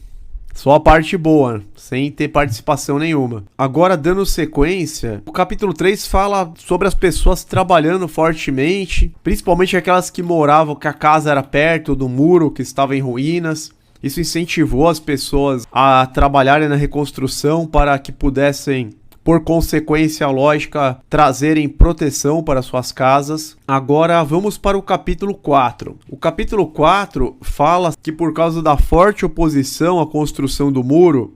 só a parte boa, sem ter participação nenhuma. Agora, dando sequência, o capítulo 3 fala sobre as pessoas trabalhando fortemente, principalmente aquelas que moravam, que a casa era perto do muro, que estava em ruínas. Isso incentivou as pessoas a trabalharem na reconstrução para que pudessem, por consequência lógica, trazerem proteção para suas casas. Agora vamos para o capítulo 4. O capítulo 4 fala que por causa da forte oposição à construção do muro,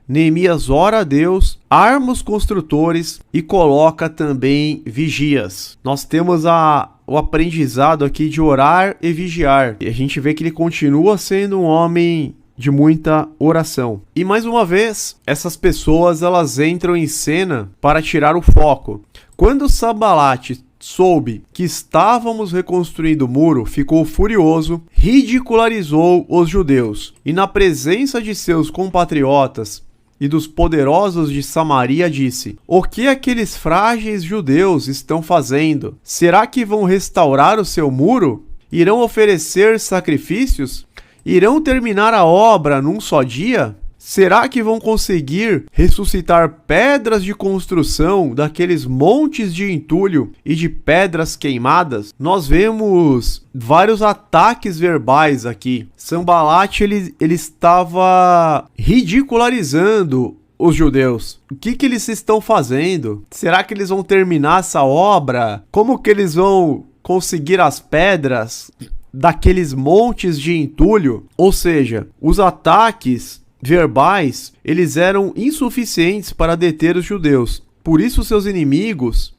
Neemias ora a Deus, arma os construtores e coloca também vigias. Nós temos o aprendizado aqui de orar e vigiar. E a gente vê que ele continua sendo um homem de muita oração. E mais uma vez, essas pessoas elas entram em cena para tirar o foco. Quando Sanbalate soube que estávamos reconstruindo o muro, ficou furioso, ridicularizou os judeus e na presença de seus compatriotas e dos poderosos de Samaria disse: o que aqueles frágeis judeus estão fazendo? Será que vão restaurar o seu muro? Irão oferecer sacrifícios? Irão terminar a obra num só dia? Será que vão conseguir ressuscitar pedras de construção daqueles montes de entulho e de pedras queimadas? Nós vemos vários ataques verbais aqui. Sanbalate ele estava ridicularizando os judeus. O que eles estão fazendo? Será que eles vão terminar essa obra? Como que eles vão conseguir as pedras daqueles montes de entulho? Ou seja, os ataques verbais, eles eram insuficientes para deter os judeus. Por isso seus inimigos,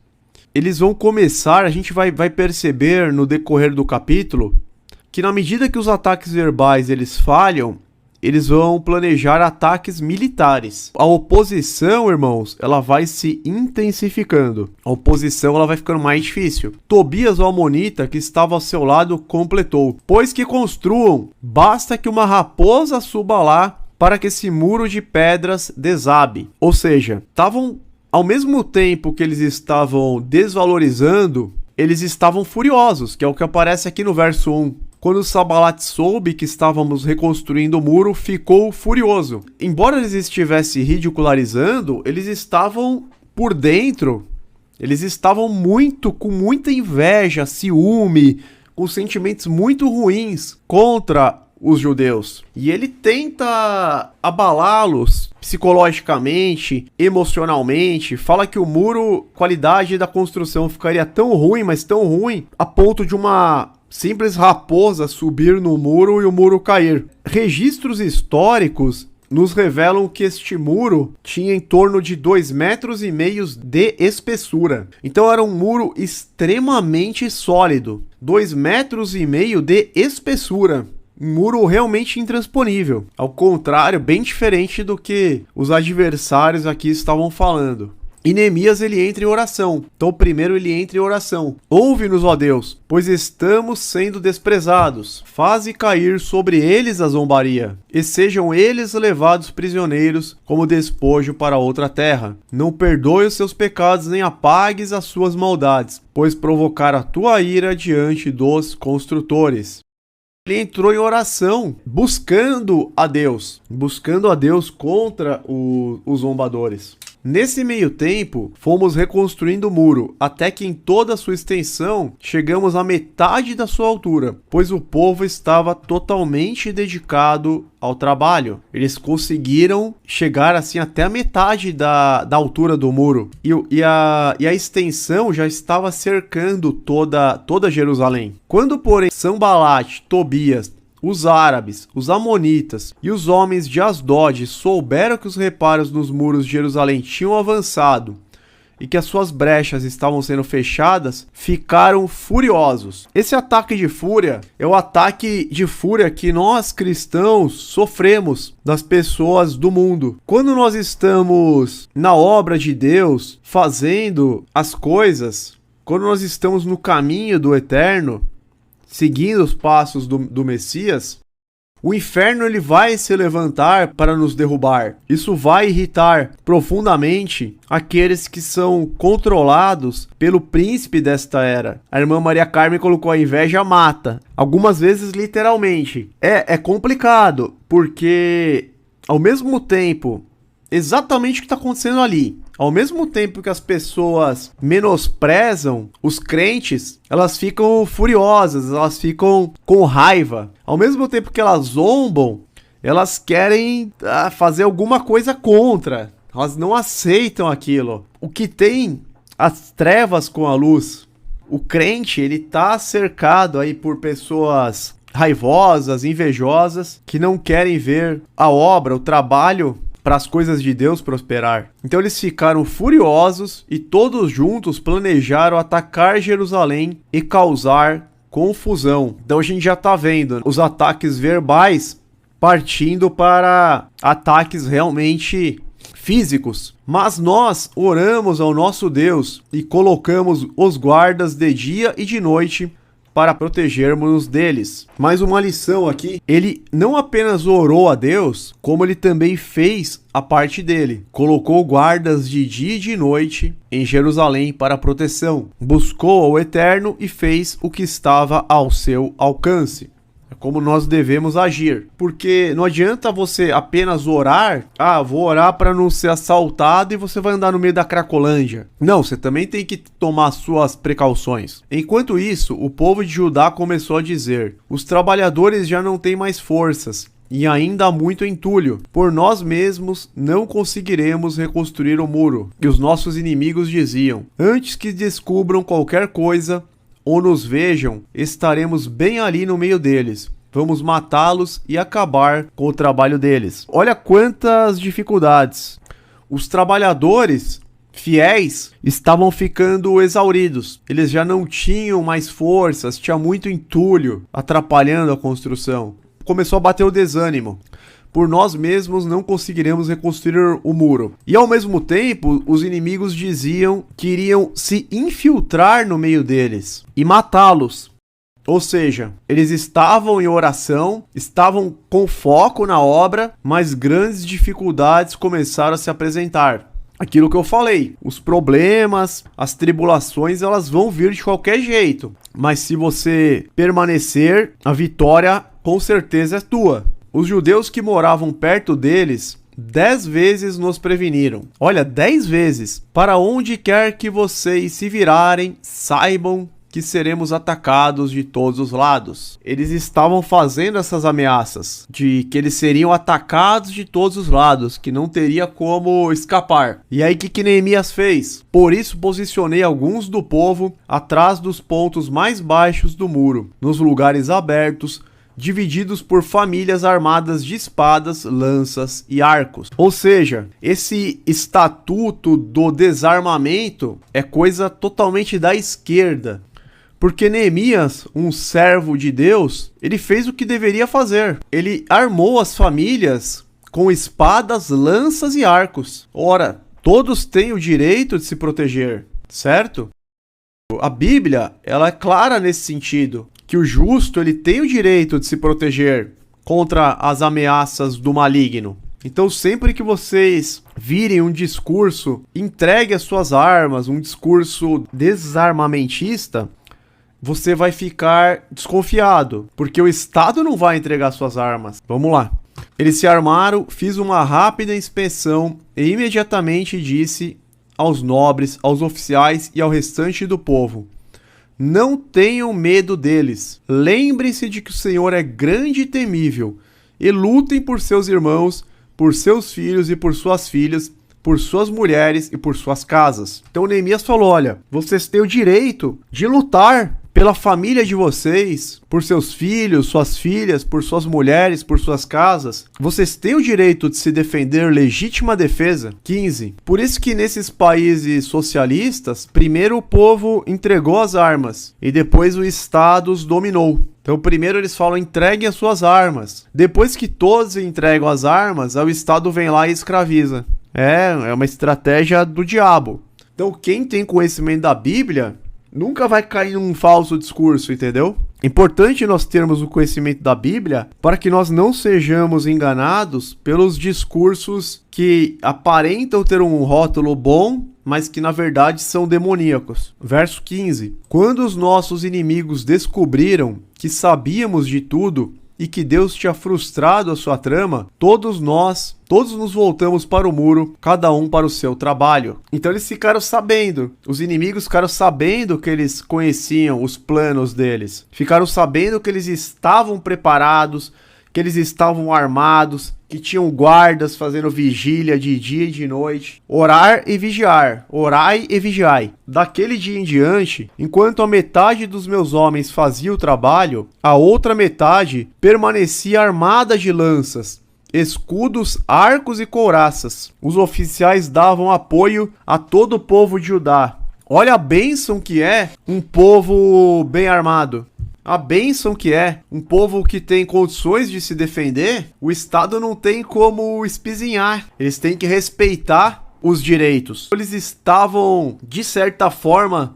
eles vão começar, a gente vai perceber no decorrer do capítulo, que na medida que os ataques verbais eles falham, eles vão planejar ataques militares. A oposição, irmãos, ela vai se intensificando. A oposição ela vai ficando mais difícil. Tobias, o amonita, que estava ao seu lado, completou: pois que construam, basta que uma raposa suba lá para que esse muro de pedras desabe. Ou seja, estavam ao mesmo tempo que eles estavam desvalorizando, eles estavam furiosos, que é o que aparece aqui no verso 1. Quando Sanbalat soube que estávamos reconstruindo o muro, ficou furioso. Embora eles estivessem ridicularizando, eles estavam por dentro, eles estavam com muita inveja, ciúme, com sentimentos muito ruins contra os judeus. E ele tenta abalá-los psicologicamente, emocionalmente, fala que o muro, qualidade da construção ficaria tão ruim, mas tão ruim, a ponto de uma simples raposa subir no muro e o muro cair. Registros históricos nos revelam que este muro tinha em torno de 2,5 metros de espessura. Então era um muro extremamente sólido. 2,5 metros de espessura. Um muro realmente intransponível. Ao contrário, bem diferente do que os adversários aqui estavam falando. E Neemias, ele entra em oração. Então primeiro ele entra em oração. Ouve-nos, ó Deus, pois estamos sendo desprezados. Faze cair sobre eles a zombaria, e sejam eles levados prisioneiros como despojo para outra terra. Não perdoe os seus pecados, nem apagues as suas maldades, pois provocaram a tua ira diante dos construtores. Ele entrou em oração, buscando a Deus contra os zombadores. Nesse meio tempo, fomos reconstruindo o muro, até que em toda a sua extensão, chegamos à metade da sua altura, pois o povo estava totalmente dedicado ao trabalho. Eles conseguiram chegar assim até a metade da altura do muro, e a extensão já estava cercando toda Jerusalém. Quando, porém, Sanbalat, Tobias, os árabes, os amonitas e os homens de Asdod souberam que os reparos nos muros de Jerusalém tinham avançado e que as suas brechas estavam sendo fechadas, ficaram furiosos. Esse ataque de fúria é o ataque de fúria que nós cristãos sofremos das pessoas do mundo. Quando nós estamos na obra de Deus, fazendo as coisas, quando nós estamos no caminho do eterno, seguindo os passos do Messias, o inferno ele vai se levantar para nos derrubar. Isso vai irritar profundamente aqueles que são controlados pelo príncipe desta era. A irmã Maria Carmen colocou: a inveja mata. Algumas vezes literalmente. É complicado, porque ao mesmo tempo, exatamente o que está acontecendo ali. Ao mesmo tempo que as pessoas menosprezam os crentes, elas ficam furiosas, elas ficam com raiva. Ao mesmo tempo que elas zombam, elas querem fazer alguma coisa contra. Elas não aceitam aquilo. O que tem as trevas com a luz. O crente, ele tá cercado aí por pessoas raivosas, invejosas, que não querem ver a obra, o trabalho para as coisas de Deus prosperar. Então eles ficaram furiosos e todos juntos planejaram atacar Jerusalém e causar confusão. Então a gente já está vendo os ataques verbais partindo para ataques realmente físicos. Mas nós oramos ao nosso Deus e colocamos os guardas de dia e de noite para protegermos deles. Mais uma lição aqui, ele não apenas orou a Deus, como ele também fez a parte dele. Colocou guardas de dia e de noite em Jerusalém para proteção. Buscou ao Eterno e fez o que estava ao seu alcance. É como nós devemos agir. Porque não adianta você apenas orar. Vou orar para não ser assaltado e você vai andar no meio da Cracolândia. Não, você também tem que tomar suas precauções. Enquanto isso, o povo de Judá começou a dizer: os trabalhadores já não têm mais forças e ainda há muito entulho. Por nós mesmos não conseguiremos reconstruir o muro. E os nossos inimigos diziam: antes que descubram qualquer coisa ou nos vejam, estaremos bem ali no meio deles. Vamos matá-los e acabar com o trabalho deles. Olha quantas dificuldades. Os trabalhadores fiéis estavam ficando exauridos. Eles já não tinham mais forças, tinha muito entulho atrapalhando a construção. Começou a bater o desânimo. Por nós mesmos não conseguiremos reconstruir o muro. E ao mesmo tempo, os inimigos diziam que iriam se infiltrar no meio deles e matá-los. Ou seja, eles estavam em oração, estavam com foco na obra, mas grandes dificuldades começaram a se apresentar. aquilo que eu falei, os problemas, as tribulações, elas vão vir de qualquer jeito. Mas se você permanecer, a vitória com certeza é tua. Os judeus que moravam perto deles 10 vezes nos preveniram. Olha, 10 vezes. Para onde quer que vocês se virarem, saibam que seremos atacados de todos os lados. Eles estavam fazendo essas ameaças de que eles seriam atacados de todos os lados, que não teria como escapar. E aí o que Neemias fez? Por isso posicionei alguns do povo atrás dos pontos mais baixos do muro, nos lugares abertos, divididos por famílias armadas de espadas, lanças e arcos. Ou seja, esse estatuto do desarmamento é coisa totalmente da esquerda. Porque Neemias, um servo de Deus, ele fez o que deveria fazer. Ele armou as famílias com espadas, lanças e arcos. Ora, todos têm o direito de se proteger, certo? A Bíblia, ela é clara nesse sentido, que o justo ele tem o direito de se proteger contra as ameaças do maligno. Então, sempre que vocês virem um discurso, entregue as suas armas, um discurso desarmamentista, você vai ficar desconfiado, porque o Estado não vai entregar suas armas. Vamos lá. Eles se armaram, fiz uma rápida inspeção e imediatamente disse aos nobres, aos oficiais e ao restante do povo: não tenham medo deles. Lembrem-se de que o Senhor é grande e temível, e lutem por seus irmãos, por seus filhos e por suas filhas, por suas mulheres e por suas casas. Então Neemias falou: olha, vocês têm o direito de lutar pela família de vocês, por seus filhos, suas filhas, por suas mulheres, por suas casas. Vocês têm o direito de se defender, legítima defesa. 15. Por isso que nesses países socialistas, primeiro o povo entregou as armas e depois o Estado os dominou. Então primeiro eles falam: entreguem as suas armas. Depois que todos entregam as armas, o Estado vem lá e escraviza. É uma estratégia do diabo. Então quem tem conhecimento da Bíblia nunca vai cair num falso discurso, entendeu? Importante nós termos o conhecimento da Bíblia para que nós não sejamos enganados pelos discursos que aparentam ter um rótulo bom, mas que na verdade são demoníacos. Verso 15. Quando os nossos inimigos descobriram que sabíamos de tudo e que Deus tinha frustrado a sua trama, todos nos voltamos para o muro, cada um para o seu trabalho. Então eles ficaram sabendo, os inimigos ficaram sabendo que eles conheciam os planos deles, ficaram sabendo que eles estavam preparados, que eles estavam armados, que tinham guardas fazendo vigília de dia e de noite. Orar e vigiar, orai e vigiai. Daquele dia em diante, enquanto a metade dos meus homens fazia o trabalho, a outra metade permanecia armada de lanças, escudos, arcos e couraças. Os oficiais davam apoio a todo o povo de Judá. Olha a bênção que é um povo bem armado. A bênção que é um povo que tem condições de se defender. O Estado não tem como espizinhar. Eles têm que respeitar os direitos. Eles estavam, de certa forma,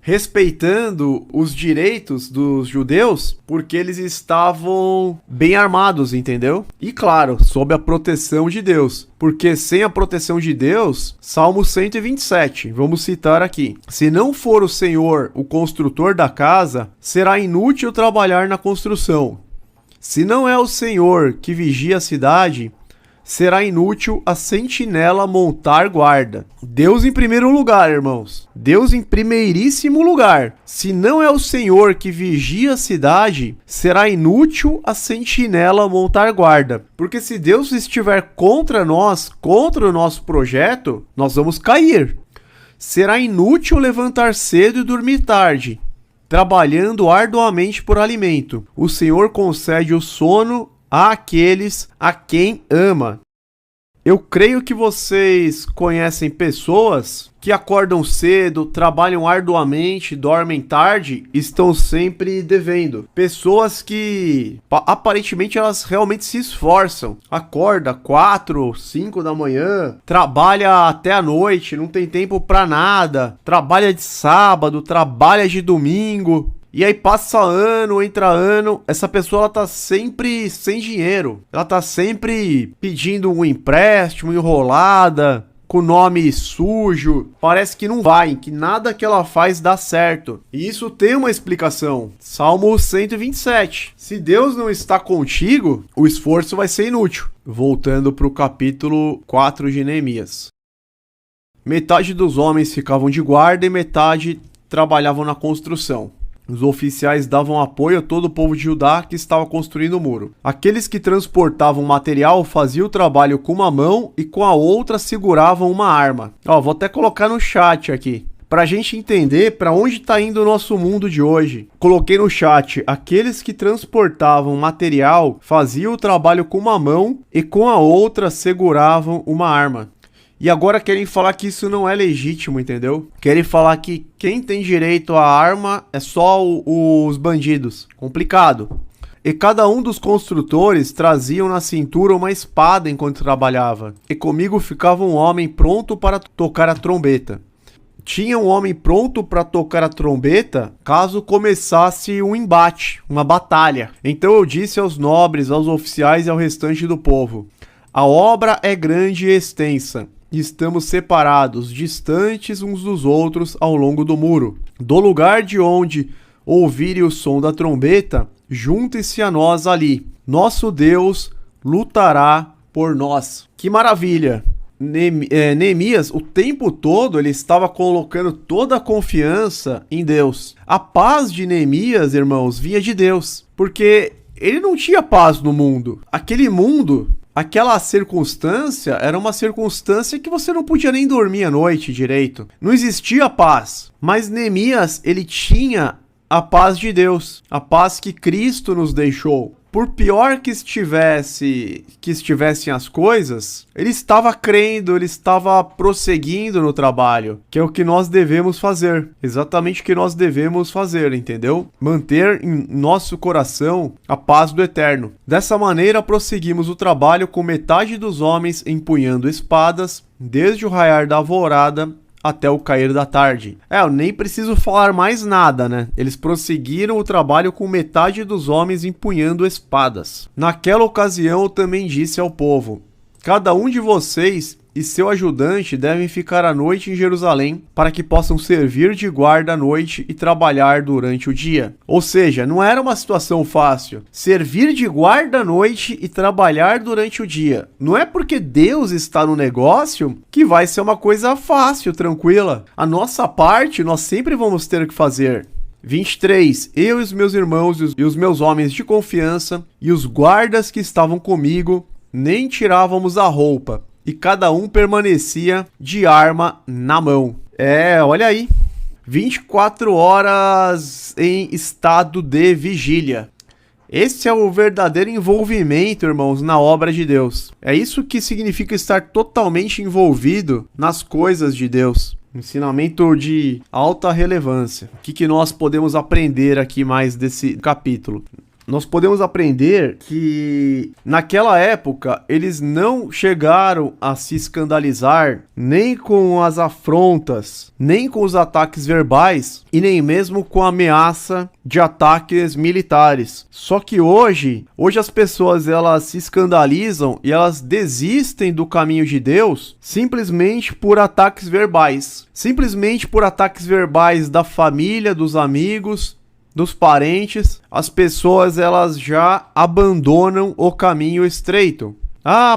respeitando os direitos dos judeus porque eles estavam bem armados, entendeu? E claro, sob a proteção de Deus, porque sem a proteção de Deus, Salmo 127, vamos citar aqui: se não for o Senhor o construtor da casa, será inútil trabalhar na construção. Se não é o Senhor que vigia a cidade, será inútil a sentinela montar guarda. Deus em primeiro lugar, irmãos. Deus em primeiríssimo lugar. Se não é o Senhor que vigia a cidade, será inútil a sentinela montar guarda. Porque se Deus estiver contra nós, contra o nosso projeto, nós vamos cair. Será inútil levantar cedo e dormir tarde, trabalhando arduamente por alimento. O Senhor concede o sono àqueles a quem ama. Eu creio que vocês conhecem pessoas que acordam cedo, trabalham arduamente, dormem tarde, estão sempre devendo. Pessoas que aparentemente elas realmente se esforçam. Acorda 4, 5 da manhã, trabalha até a noite, não tem tempo pra nada, trabalha de sábado, trabalha de domingo. E aí passa ano, entra ano, essa pessoa ela tá sempre sem dinheiro. Ela tá sempre pedindo um empréstimo, enrolada, com nome sujo, parece que não vai, que nada que ela faz dá certo. E isso tem uma explicação. Salmo 127. Se Deus não está contigo, o esforço vai ser inútil. Voltando para o capítulo 4 de Neemias. Metade dos homens ficavam de guarda e metade trabalhavam na construção. Os oficiais davam apoio a todo o povo de Judá que estava construindo o muro. Aqueles que transportavam material faziam o trabalho com uma mão e com a outra seguravam uma arma. Vou até colocar no chat aqui, para a gente entender para onde está indo o nosso mundo de hoje. Coloquei no chat, aqueles que transportavam material faziam o trabalho com uma mão e com a outra seguravam uma arma. E agora querem falar que isso não é legítimo, entendeu? Querem falar que quem tem direito à arma é só os bandidos. Complicado. E cada um dos construtores traziam na cintura uma espada enquanto trabalhava. E comigo ficava um homem pronto para tocar a trombeta. Tinha um homem pronto para tocar a trombeta caso começasse um embate, uma batalha. Então eu disse aos nobres, aos oficiais e ao restante do povo: a obra é grande e extensa. Estamos separados, distantes uns dos outros ao longo do muro. Do lugar de onde ouvirem o som da trombeta, juntem-se a nós ali. Nosso Deus lutará por nós. Que maravilha! Neemias, o tempo todo, ele estava colocando toda a confiança em Deus. A paz de Neemias, irmãos, vinha de Deus, porque ele não tinha paz no mundo. Aquele mundo... Aquela circunstância era uma circunstância que você não podia nem dormir à noite direito. Não existia paz. Mas Neemias, ele tinha a paz de Deus. A paz que Cristo nos deixou. Por pior que estivessem as coisas, ele estava crendo, ele estava prosseguindo no trabalho, que é o que nós devemos fazer. Exatamente o que nós devemos fazer, entendeu? Manter em nosso coração a paz do Eterno. Dessa maneira, prosseguimos o trabalho com metade dos homens empunhando espadas, desde o raiar da alvorada até o cair da tarde. Eu nem preciso falar mais nada, né? Eles prosseguiram o trabalho com metade dos homens empunhando espadas. Naquela ocasião eu também disse ao povo: cada um de vocês e seu ajudante devem ficar à noite em Jerusalém, para que possam servir de guarda à noite e trabalhar durante o dia. Ou seja, não era uma situação fácil. Servir de guarda à noite e trabalhar durante o dia. Não é porque Deus está no negócio que vai ser uma coisa fácil, tranquila. A nossa parte nós sempre vamos ter que fazer. 23. Eu e os meus irmãos e os meus homens de confiança e os guardas que estavam comigo nem tirávamos a roupa, e cada um permanecia de arma na mão. Olha aí. 24 horas em estado de vigília. Esse é o verdadeiro envolvimento, irmãos, na obra de Deus. É isso que significa estar totalmente envolvido nas coisas de Deus. Ensinamento de alta relevância. O que nós podemos aprender aqui mais desse capítulo? Nós podemos aprender que naquela época eles não chegaram a se escandalizar nem com as afrontas, nem com os ataques verbais e nem mesmo com a ameaça de ataques militares. Só que hoje as pessoas elas se escandalizam e elas desistem do caminho de Deus simplesmente por ataques verbais. Simplesmente por ataques verbais da família, dos amigos, dos parentes, as pessoas elas já abandonam o caminho estreito.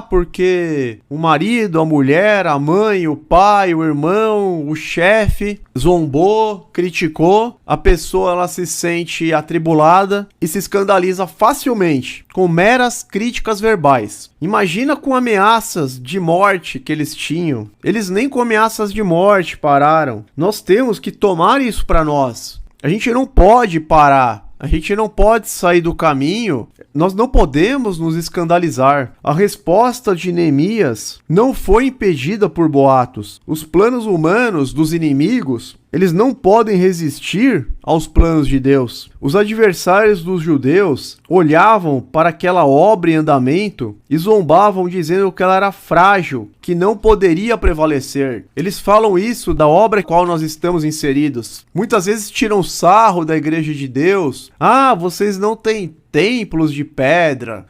Porque o marido, a mulher, a mãe, o pai, o irmão, o chefe zombou, criticou, a pessoa ela se sente atribulada e se escandaliza facilmente com meras críticas verbais. Imagina com ameaças de morte que eles tinham. Eles nem com ameaças de morte pararam. Nós temos que tomar isso para nós. A gente não pode parar, a gente não pode sair do caminho, nós não podemos nos escandalizar. A resposta de Neemias não foi impedida por boatos. Os planos humanos dos inimigos, eles não podem resistir aos planos de Deus. Os adversários dos judeus olhavam para aquela obra em andamento e zombavam dizendo que ela era frágil, que não poderia prevalecer. Eles falam isso da obra em qual nós estamos inseridos. Muitas vezes tiram sarro da igreja de Deus. Vocês não têm templos de pedra.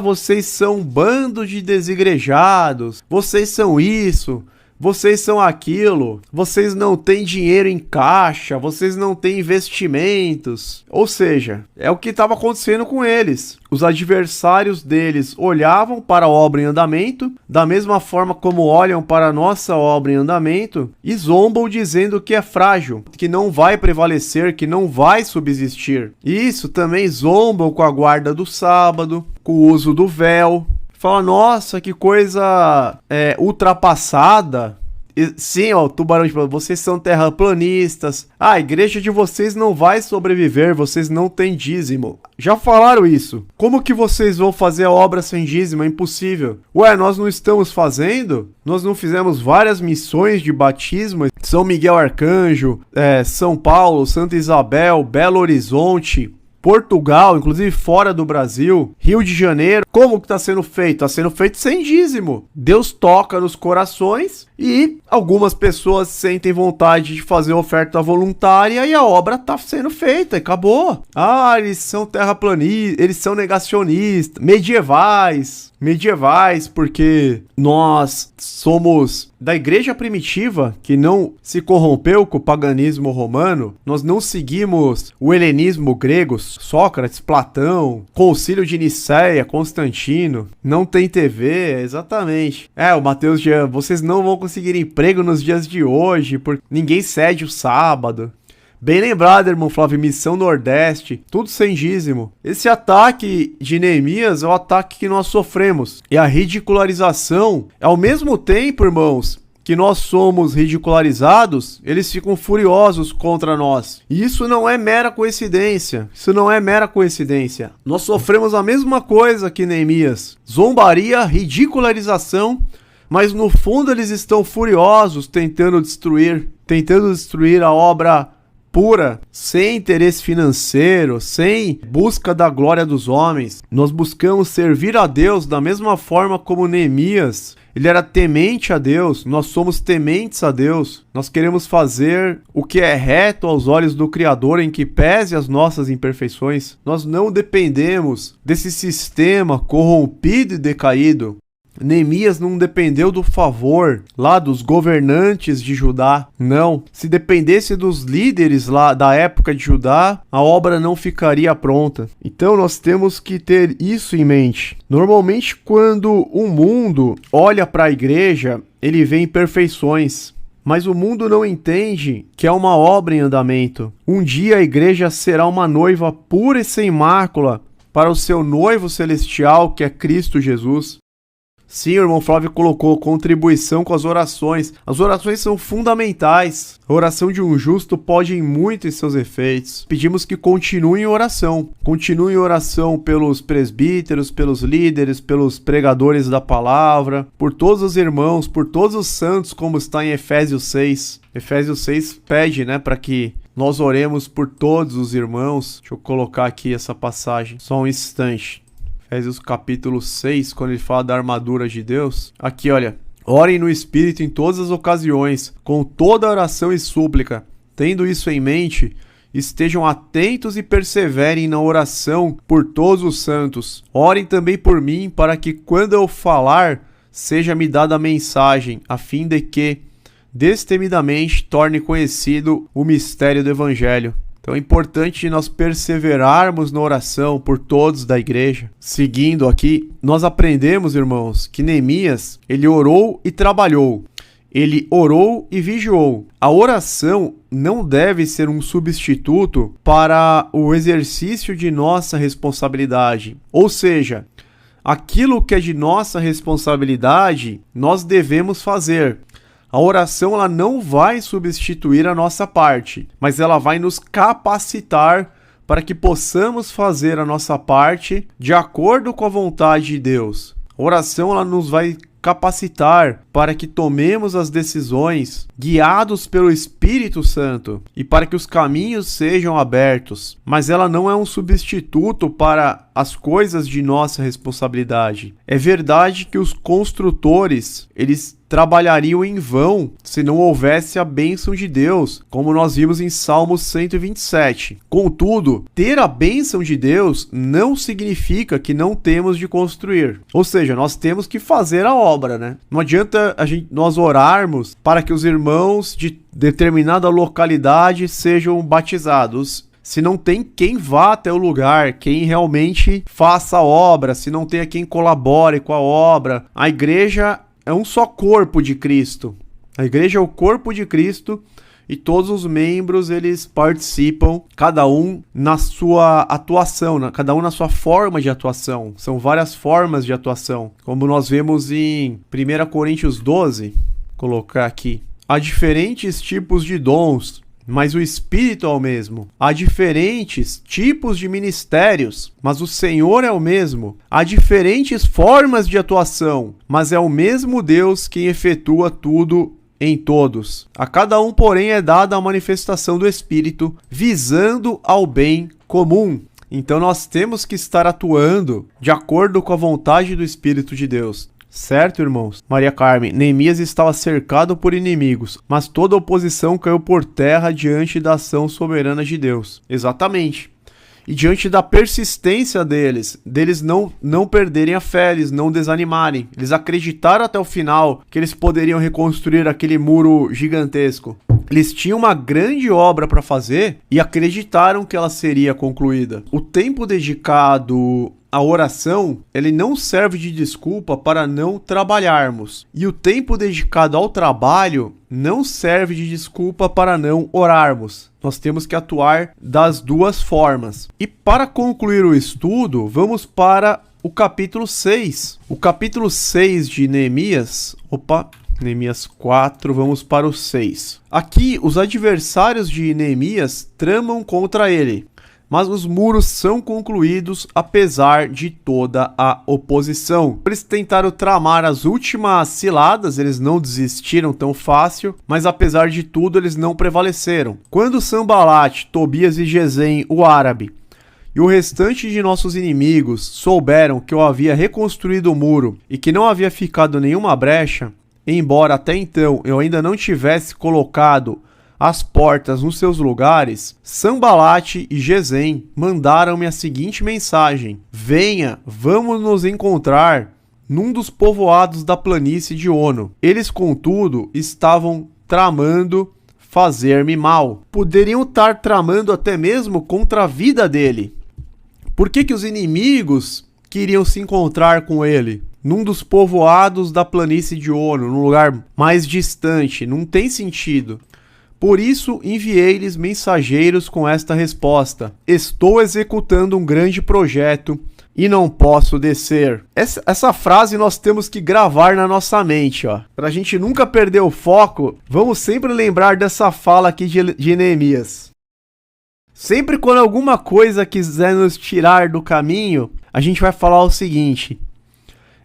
Vocês são um bando de desigrejados. Vocês são isso. vocês são aquilo, vocês não têm dinheiro em caixa, vocês não têm investimentos. Ou seja, é o que estava acontecendo com eles. Os adversários deles olhavam para a obra em andamento, da mesma forma como olham para a nossa obra em andamento, e zombam dizendo que é frágil, que não vai prevalecer, que não vai subsistir. Isso também zombam com a guarda do sábado, com o uso do véu. Fala, nossa, que coisa ultrapassada. Sim, ó, Tubarão, vocês são terraplanistas. A igreja de vocês não vai sobreviver, vocês não têm dízimo. Já falaram isso. Como que vocês vão fazer a obra sem dízimo? É impossível. Ué, nós não estamos fazendo? Nós não fizemos várias missões de batismo? São Miguel Arcanjo, São Paulo, Santa Isabel, Belo Horizonte, Portugal, inclusive fora do Brasil, Rio de Janeiro. Como que está sendo feito? Está sendo feito sem dízimo. Deus toca nos corações e algumas pessoas sentem vontade de fazer oferta voluntária e a obra está sendo feita e acabou. Ah, eles são terraplanistas, eles são negacionistas, medievais, porque nós somos da igreja primitiva, que não se corrompeu com o paganismo romano. Nós não seguimos o helenismo grego, Sócrates, Platão, Concílio de Nicéia, Constantino. Não tem TV, exatamente. O Mateus Jean, vocês não vão conseguir emprego nos dias de hoje, porque ninguém cede o sábado. Bem lembrado, irmão Flávio, Missão Nordeste, tudo sem dízimo. Esse ataque de Neemias é o ataque que nós sofremos. E a ridicularização, ao mesmo tempo, irmãos, que nós somos ridicularizados, eles ficam furiosos contra nós. E isso não é mera coincidência. Nós sofremos a mesma coisa que Neemias. Zombaria, ridicularização, mas no fundo eles estão furiosos, tentando destruir a obra pura, sem interesse financeiro, sem busca da glória dos homens. Nós buscamos servir a Deus da mesma forma como Neemias. Ele era temente a Deus, nós somos tementes a Deus. Nós queremos fazer o que é reto aos olhos do Criador, em que pese as nossas imperfeições. Nós não dependemos desse sistema corrompido e decaído. Neemias não dependeu do favor lá dos governantes de Judá, não. Se dependesse dos líderes lá da época de Judá, a obra não ficaria pronta. Então nós temos que ter isso em mente. Normalmente quando o mundo olha para a igreja, ele vê imperfeições. Mas o mundo não entende que é uma obra em andamento. Um dia a igreja será uma noiva pura e sem mácula para o seu noivo celestial, que é Cristo Jesus. Sim, o irmão Flávio colocou contribuição com as orações. As orações são fundamentais. A oração de um justo pode ir muito em seus efeitos. Pedimos que continue em oração. Continue em oração pelos presbíteros, pelos líderes, pelos pregadores da palavra, por todos os irmãos, por todos os santos, como está em Efésios 6. Efésios 6 pede, para que nós oremos por todos os irmãos. Deixa eu colocar aqui essa passagem, só um instante. Efésios capítulo 6, quando ele fala da armadura de Deus. Aqui, olha. Orem no Espírito em todas as ocasiões, com toda oração e súplica. Tendo isso em mente, estejam atentos e perseverem na oração por todos os santos. Orem também por mim, para que quando eu falar, seja-me dada a mensagem, a fim de que, destemidamente, torne conhecido o mistério do Evangelho. Então é importante nós perseverarmos na oração por todos da igreja. Seguindo aqui, nós aprendemos, irmãos, que Neemias, ele orou e trabalhou. Ele orou e vigiou. A oração não deve ser um substituto para o exercício de nossa responsabilidade. Ou seja, aquilo que é de nossa responsabilidade, nós devemos fazer. A oração ela não vai substituir a nossa parte, mas ela vai nos capacitar para que possamos fazer a nossa parte de acordo com a vontade de Deus. A oração ela nos vai capacitar para que tomemos as decisões guiados pelo Espírito Santo e para que os caminhos sejam abertos. Mas ela não é um substituto para as coisas de nossa responsabilidade. É verdade que os construtores, eles trabalhariam em vão se não houvesse a bênção de Deus, como nós vimos em Salmo 127. Contudo, ter a bênção de Deus não significa que não temos de construir. Ou seja, nós temos que fazer a obra, Não adianta adianta nós orarmos para que os irmãos de determinada localidade sejam batizados, se não tem quem vá até o lugar, quem realmente faça a obra, se não tem quem colabore com a obra. A igreja é um só corpo de Cristo. A igreja é o corpo de Cristo e todos os membros, eles participam, cada um na sua atuação, cada um na sua forma de atuação. São várias formas de atuação, como nós vemos em 1 Coríntios 12, vou colocar aqui. Há diferentes tipos de dons, mas o Espírito é o mesmo. Há diferentes tipos de ministérios, mas o Senhor é o mesmo. Há diferentes formas de atuação, mas é o mesmo Deus quem efetua tudo em todos. A cada um, porém, é dada a manifestação do Espírito, visando ao bem comum. Então nós temos que estar atuando de acordo com a vontade do Espírito de Deus. Certo, irmãos? Maria Carmen, Neemias estava cercado por inimigos, mas toda oposição caiu por terra diante da ação soberana de Deus. Exatamente. E diante da persistência deles não perderem a fé, eles não desanimarem. Eles acreditaram até o final que eles poderiam reconstruir aquele muro gigantesco. Eles tinham uma grande obra para fazer e acreditaram que ela seria concluída. O tempo dedicado à oração, ele não serve de desculpa para não trabalharmos. E o tempo dedicado ao trabalho não serve de desculpa para não orarmos. Nós temos que atuar das duas formas. E para concluir o estudo, vamos para o capítulo 6. O capítulo 6 de Neemias... Neemias 4, vamos para o 6. Aqui, os adversários de Neemias tramam contra ele, mas os muros são concluídos apesar de toda a oposição. Eles tentaram tramar as últimas ciladas, eles não desistiram tão fácil, mas apesar de tudo eles não prevaleceram. Quando Sanbalate, Tobias e Gesem, o árabe, e o restante de nossos inimigos souberam que eu havia reconstruído o muro e que não havia ficado nenhuma brecha, embora até então eu ainda não tivesse colocado as portas nos seus lugares, Sanbalate e Gesem mandaram-me a seguinte mensagem: venha, vamos nos encontrar num dos povoados da planície de Ono. Eles, contudo, estavam tramando fazer-me mal. Poderiam estar tramando até mesmo contra a vida dele. Por que os inimigos queriam se encontrar com ele? Num dos povoados da planície de Ono, num lugar mais distante. Não tem sentido. Por isso, enviei-lhes mensageiros com esta resposta: estou executando um grande projeto e não posso descer. Essa frase nós temos que gravar na nossa mente, ó. Pra gente nunca perder o foco, vamos sempre lembrar dessa fala aqui de Neemias. Sempre quando alguma coisa quiser nos tirar do caminho, a gente vai falar o seguinte: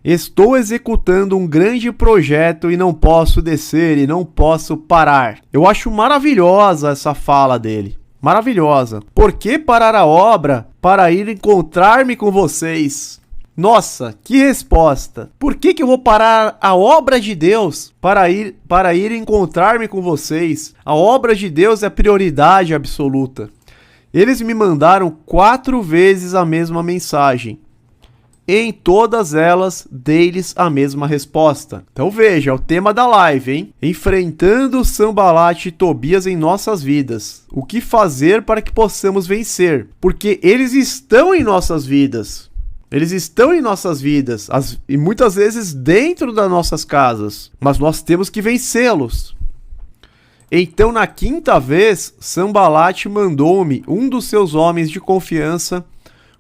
estou executando um grande projeto e não posso descer e não posso parar. Eu acho maravilhosa essa fala dele. Maravilhosa. Por que parar a obra para ir encontrar-me com vocês? Nossa, que resposta. Por que eu vou parar a obra de Deus para ir encontrar-me com vocês? A obra de Deus é prioridade absoluta. Eles me mandaram 4 vezes a mesma mensagem. Em todas elas, dei-lhes a mesma resposta. Então veja, é o tema da live, hein? Enfrentando Sanbalate e Tobias em nossas vidas. O que fazer para que possamos vencer? Porque eles estão em nossas vidas. Eles estão em nossas vidas. E muitas vezes dentro das nossas casas. Mas nós temos que vencê-los. Então, na 5ª vez, Sanbalate mandou-me um dos seus homens de confiança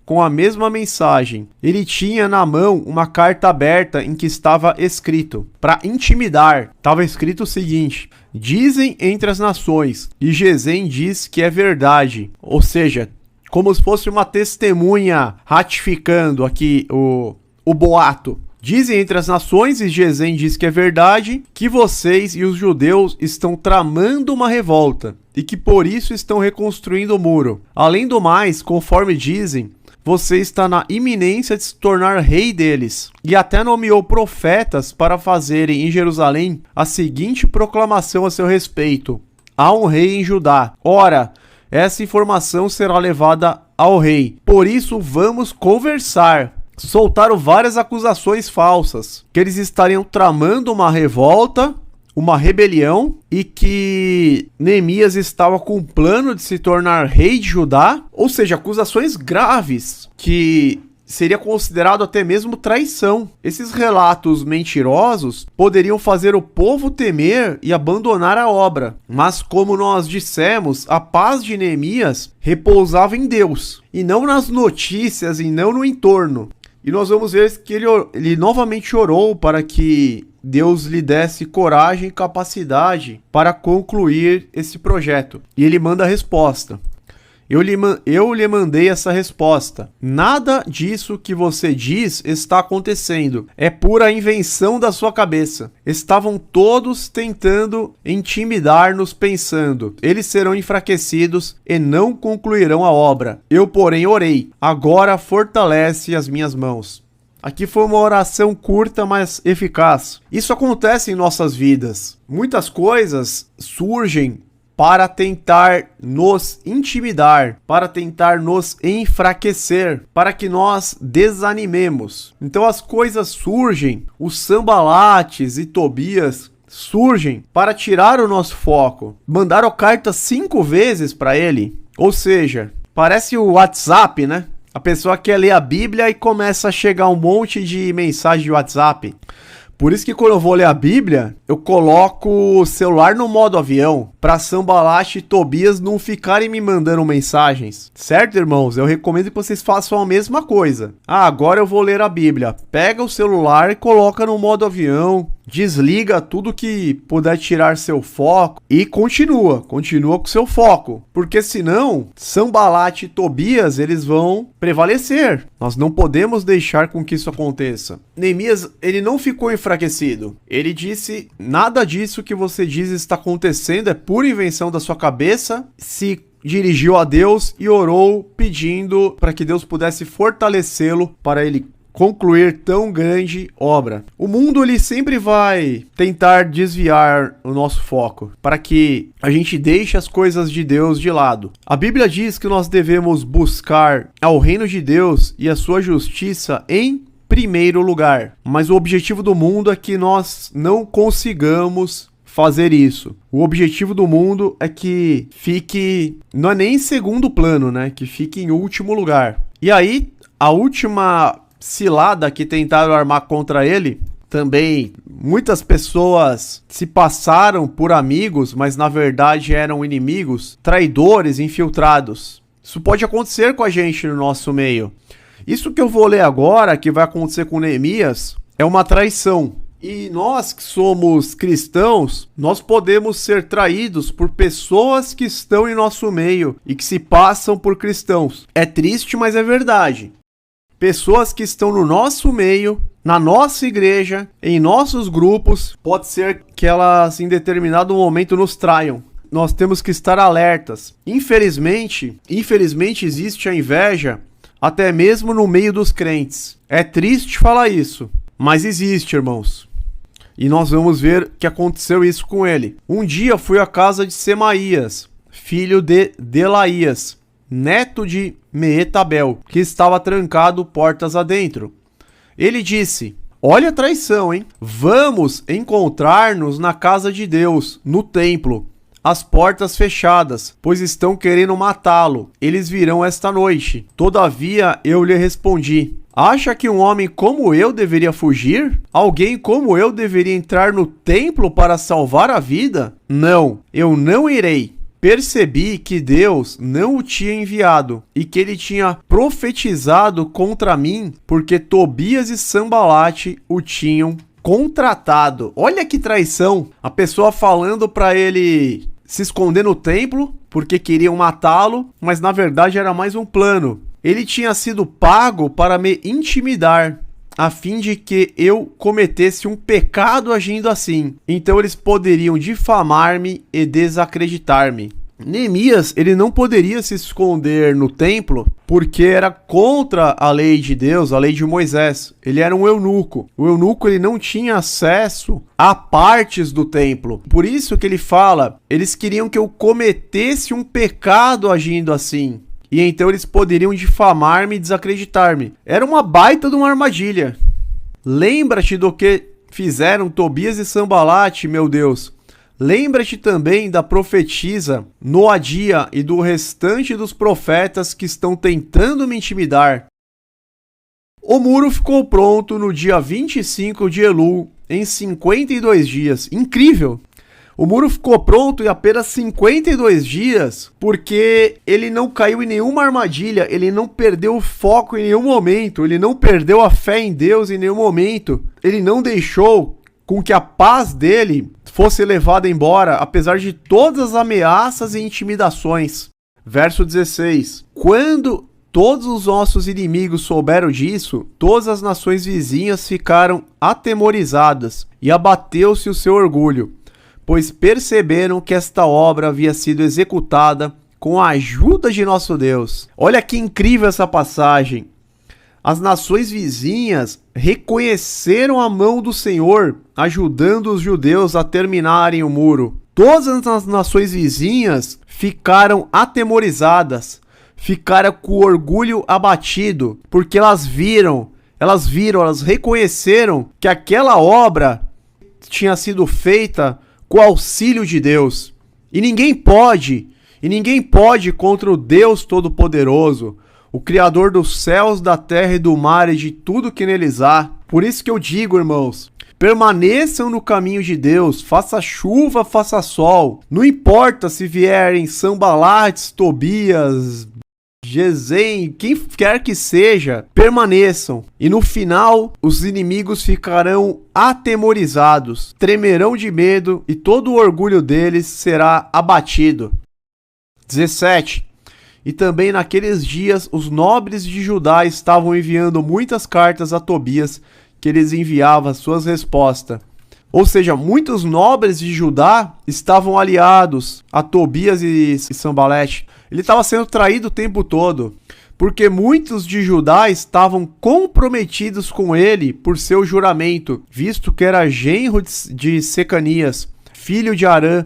com a mesma mensagem. Ele tinha na mão uma carta aberta em que estava escrito, para intimidar, estava escrito o seguinte: dizem entre as nações, e Gesem diz que é verdade. Ou seja, como se fosse uma testemunha ratificando aqui o boato. Dizem entre as nações, e Gesem diz que é verdade, que vocês e os judeus estão tramando uma revolta, e que por isso estão reconstruindo o muro. Além do mais, conforme dizem, você está na iminência de se tornar rei deles, e até nomeou profetas para fazerem em Jerusalém a seguinte proclamação a seu respeito: há um rei em Judá. Ora, essa informação será levada ao rei. Por isso vamos conversar. soltaram várias acusações falsas, que eles estariam tramando uma revolta, uma rebelião, e que Neemias estava com o plano de se tornar rei de Judá, ou seja, acusações graves, que seria considerado até mesmo traição. Esses relatos mentirosos poderiam fazer o povo temer e abandonar a obra. Mas como nós dissemos, a paz de Neemias repousava em Deus, e não nas notícias e não no entorno. E nós vamos ver que ele novamente orou para que Deus lhe desse coragem e capacidade para concluir esse projeto. E ele manda a resposta. Eu lhe mandei essa resposta. Nada disso que você diz está acontecendo. É pura invenção da sua cabeça. Estavam todos tentando intimidar-nos pensando, eles serão enfraquecidos e não concluirão a obra. Eu, porém, orei. Agora fortalece as minhas mãos. Aqui foi uma oração curta, mas eficaz. Isso acontece em nossas vidas. Muitas coisas surgem para tentar nos intimidar, para tentar nos enfraquecer, para que nós desanimemos. Então as coisas surgem, os Sanbalates e Tobias surgem para tirar o nosso foco. Mandaram carta 5 vezes para ele, ou seja, parece o WhatsApp, né? A pessoa quer ler a Bíblia e começa a chegar um monte de mensagem de WhatsApp. Por isso que quando eu vou ler a Bíblia, eu coloco o celular no modo avião, para Sanbalat e Tobias não ficarem me mandando mensagens. Certo, irmãos? Eu recomendo que vocês façam a mesma coisa. Agora eu vou ler a Bíblia. Pega o celular e coloca no modo avião, desliga tudo que puder tirar seu foco e continua com seu foco, porque senão Sanbalat e Tobias eles vão prevalecer. Nós não podemos deixar com que isso aconteça. Neemias, ele não ficou enfraquecido. Ele disse, nada disso que você diz está acontecendo, é pura invenção da sua cabeça. Se dirigiu a Deus e orou pedindo para que Deus pudesse fortalecê-lo para ele concluir tão grande obra. O mundo ele sempre vai tentar desviar o nosso foco para que a gente deixe as coisas de Deus de lado. A Bíblia diz que nós devemos buscar ao reino de Deus e a sua justiça em primeiro lugar. Mas o objetivo do mundo é que nós não consigamos fazer isso. O objetivo do mundo é que fique, não é nem em segundo plano, né? Que fique em último lugar. E aí, a última cilada que tentaram armar contra ele, também muitas pessoas se passaram por amigos, mas na verdade eram inimigos, traidores, infiltrados. Isso pode acontecer com a gente no nosso meio. Isso que eu vou ler agora, que vai acontecer com Neemias, é uma traição. E nós que somos cristãos, nós podemos ser traídos por pessoas que estão em nosso meio e que se passam por cristãos. É triste, mas é verdade. Pessoas que estão no nosso meio, na nossa igreja, em nossos grupos, pode ser que elas em determinado momento nos traiam. Nós temos que estar alertas. Infelizmente existe a inveja até mesmo no meio dos crentes. É triste falar isso, mas existe, irmãos. E nós vamos ver que aconteceu isso com ele. Um dia fui à casa de Semaías, filho de Delaías, neto de Meetabel, que estava trancado portas adentro. Ele disse, olha a traição, hein? Vamos encontrar-nos na casa de Deus, no templo, as portas fechadas, pois estão querendo matá-lo. Eles virão esta noite. Todavia eu lhe respondi, acha que um homem como eu deveria fugir? Alguém como eu deveria entrar no templo para salvar a vida? Não, eu não irei. Percebi que Deus não o tinha enviado e que ele tinha profetizado contra mim porque Tobias e Sanbalat o tinham contratado. Olha que traição! A pessoa falando para ele se esconder no templo porque queriam matá-lo, mas na verdade era mais um plano. Ele tinha sido pago para me intimidar, a fim de que eu cometesse um pecado agindo assim. Então eles poderiam difamar-me e desacreditar-me. Neemias, ele não poderia se esconder no templo porque era contra a lei de Deus, a lei de Moisés. Ele era um eunuco. O eunuco ele não tinha acesso a partes do templo. Por isso que ele fala, eles queriam que eu cometesse um pecado agindo assim. e então eles poderiam difamar-me e desacreditar-me. Era uma baita de uma armadilha. Lembra-te do que fizeram Tobias e Sanbalate, meu Deus. Lembra-te também da profetisa Noadia e do restante dos profetas que estão tentando me intimidar. O muro ficou pronto no dia 25 de Elul, em 52 dias. Incrível! O muro ficou pronto em apenas 52 dias, porque ele não caiu em nenhuma armadilha, ele não perdeu o foco em nenhum momento, ele não perdeu a fé em Deus em nenhum momento, ele não deixou com que a paz dele fosse levada embora, apesar de todas as ameaças e intimidações. Verso 16. Quando todos os nossos inimigos souberam disso, todas as nações vizinhas ficaram atemorizadas e abateu-se o seu orgulho, pois perceberam que esta obra havia sido executada com a ajuda de nosso Deus. Olha que incrível essa passagem. As nações vizinhas reconheceram a mão do Senhor, ajudando os judeus a terminarem o muro. Todas as nações vizinhas ficaram atemorizadas, ficaram com o orgulho abatido, porque elas reconheceram que aquela obra tinha sido feita com o auxílio de Deus. E ninguém pode contra o Deus Todo-Poderoso, o Criador dos céus, da terra e do mar e de tudo que neles há. Por isso que eu digo, irmãos, permaneçam no caminho de Deus, faça chuva, faça sol. Não importa se vierem Sanbalates, Tobias, Gesem, quem quer que seja, permaneçam. E no final, os inimigos ficarão atemorizados, tremerão de medo e todo o orgulho deles será abatido. 17. E também naqueles dias os nobres de Judá estavam enviando muitas cartas a Tobias, que eles enviavam suas respostas. Ou seja, muitos nobres de Judá estavam aliados a Tobias e Sanbalate. Ele estava sendo traído o tempo todo, porque muitos de Judá estavam comprometidos com ele por seu juramento, visto que era genro de Secanias, filho de Arã,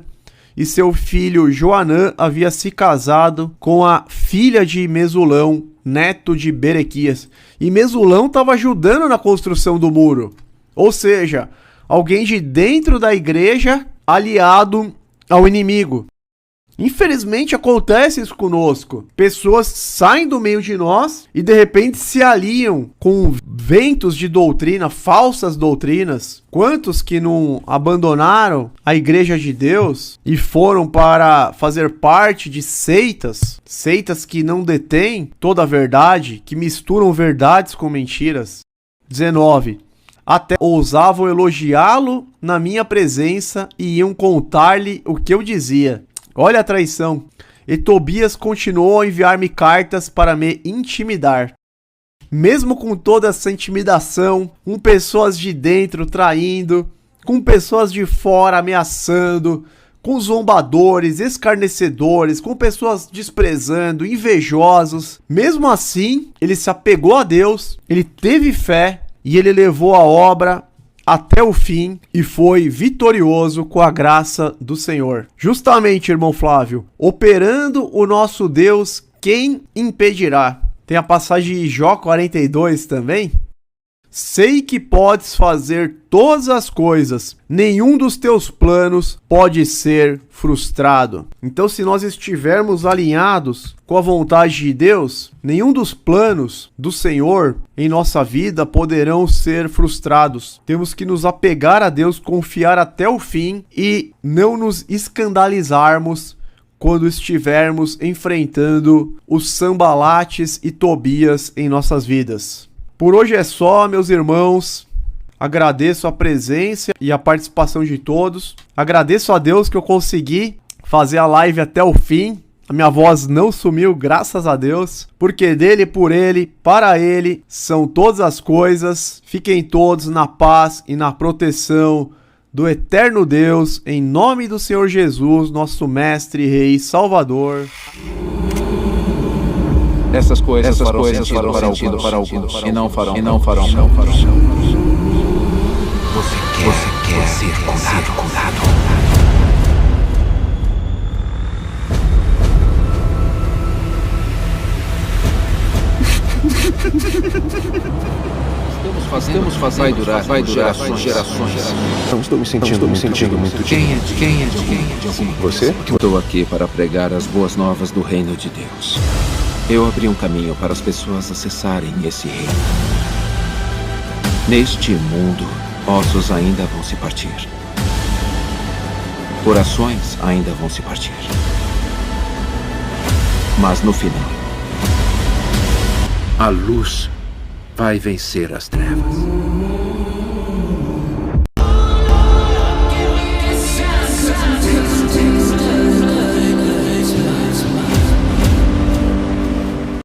e seu filho Joanã havia se casado com a filha de Mesulão, neto de Berequias. E Mesulão estava ajudando na construção do muro. Ou seja, alguém de dentro da igreja aliado ao inimigo. Infelizmente acontece isso conosco. Pessoas saem do meio de nós e de repente se aliam com ventos de doutrina, falsas doutrinas. Quantos que não abandonaram a igreja de Deus e foram para fazer parte de seitas que não detêm toda a verdade, que misturam verdades com mentiras. 19. Até ousavam elogiá-lo na minha presença e iam contar-lhe o que eu dizia. Olha a traição. E Tobias continuou a enviar-me cartas para me intimidar. Mesmo com toda essa intimidação, com pessoas de dentro traindo, com pessoas de fora ameaçando, com zombadores, escarnecedores, com pessoas desprezando, invejosos. Mesmo assim, ele se apegou a Deus, ele teve fé e ele levou a obra até o fim e foi vitorioso com a graça do Senhor. Justamente, irmão Flávio, operando o nosso Deus, quem impedirá? Tem a passagem de Jó 42 também. Sei que podes fazer todas as coisas, nenhum dos teus planos pode ser frustrado. Então, se nós estivermos alinhados com a vontade de Deus, nenhum dos planos do Senhor em nossa vida poderão ser frustrados. Temos que nos apegar a Deus, confiar até o fim e não nos escandalizarmos quando estivermos enfrentando os Sanbalates e Tobias em nossas vidas. Por hoje é só, meus irmãos. Agradeço a presença e a participação de todos. Agradeço a Deus que eu consegui fazer a live até o fim. A minha voz não sumiu, graças a Deus. Porque dele, por ele, para ele, são todas as coisas. Fiquem todos na paz e na proteção do eterno Deus, em nome do Senhor Jesus, nosso Mestre, Rei, Salvador. Essas coisas farão sentido para alguns e não farão. Você quer ser curado. vai durar gerações. Não estou me sentindo muito Quem é de Você? Estou aqui para pregar as boas novas do reino de Deus. Eu abri um caminho para as pessoas acessarem esse reino. Neste mundo, ossos ainda vão se partir. Corações ainda vão se partir. Mas no final, a luz vai vencer as trevas.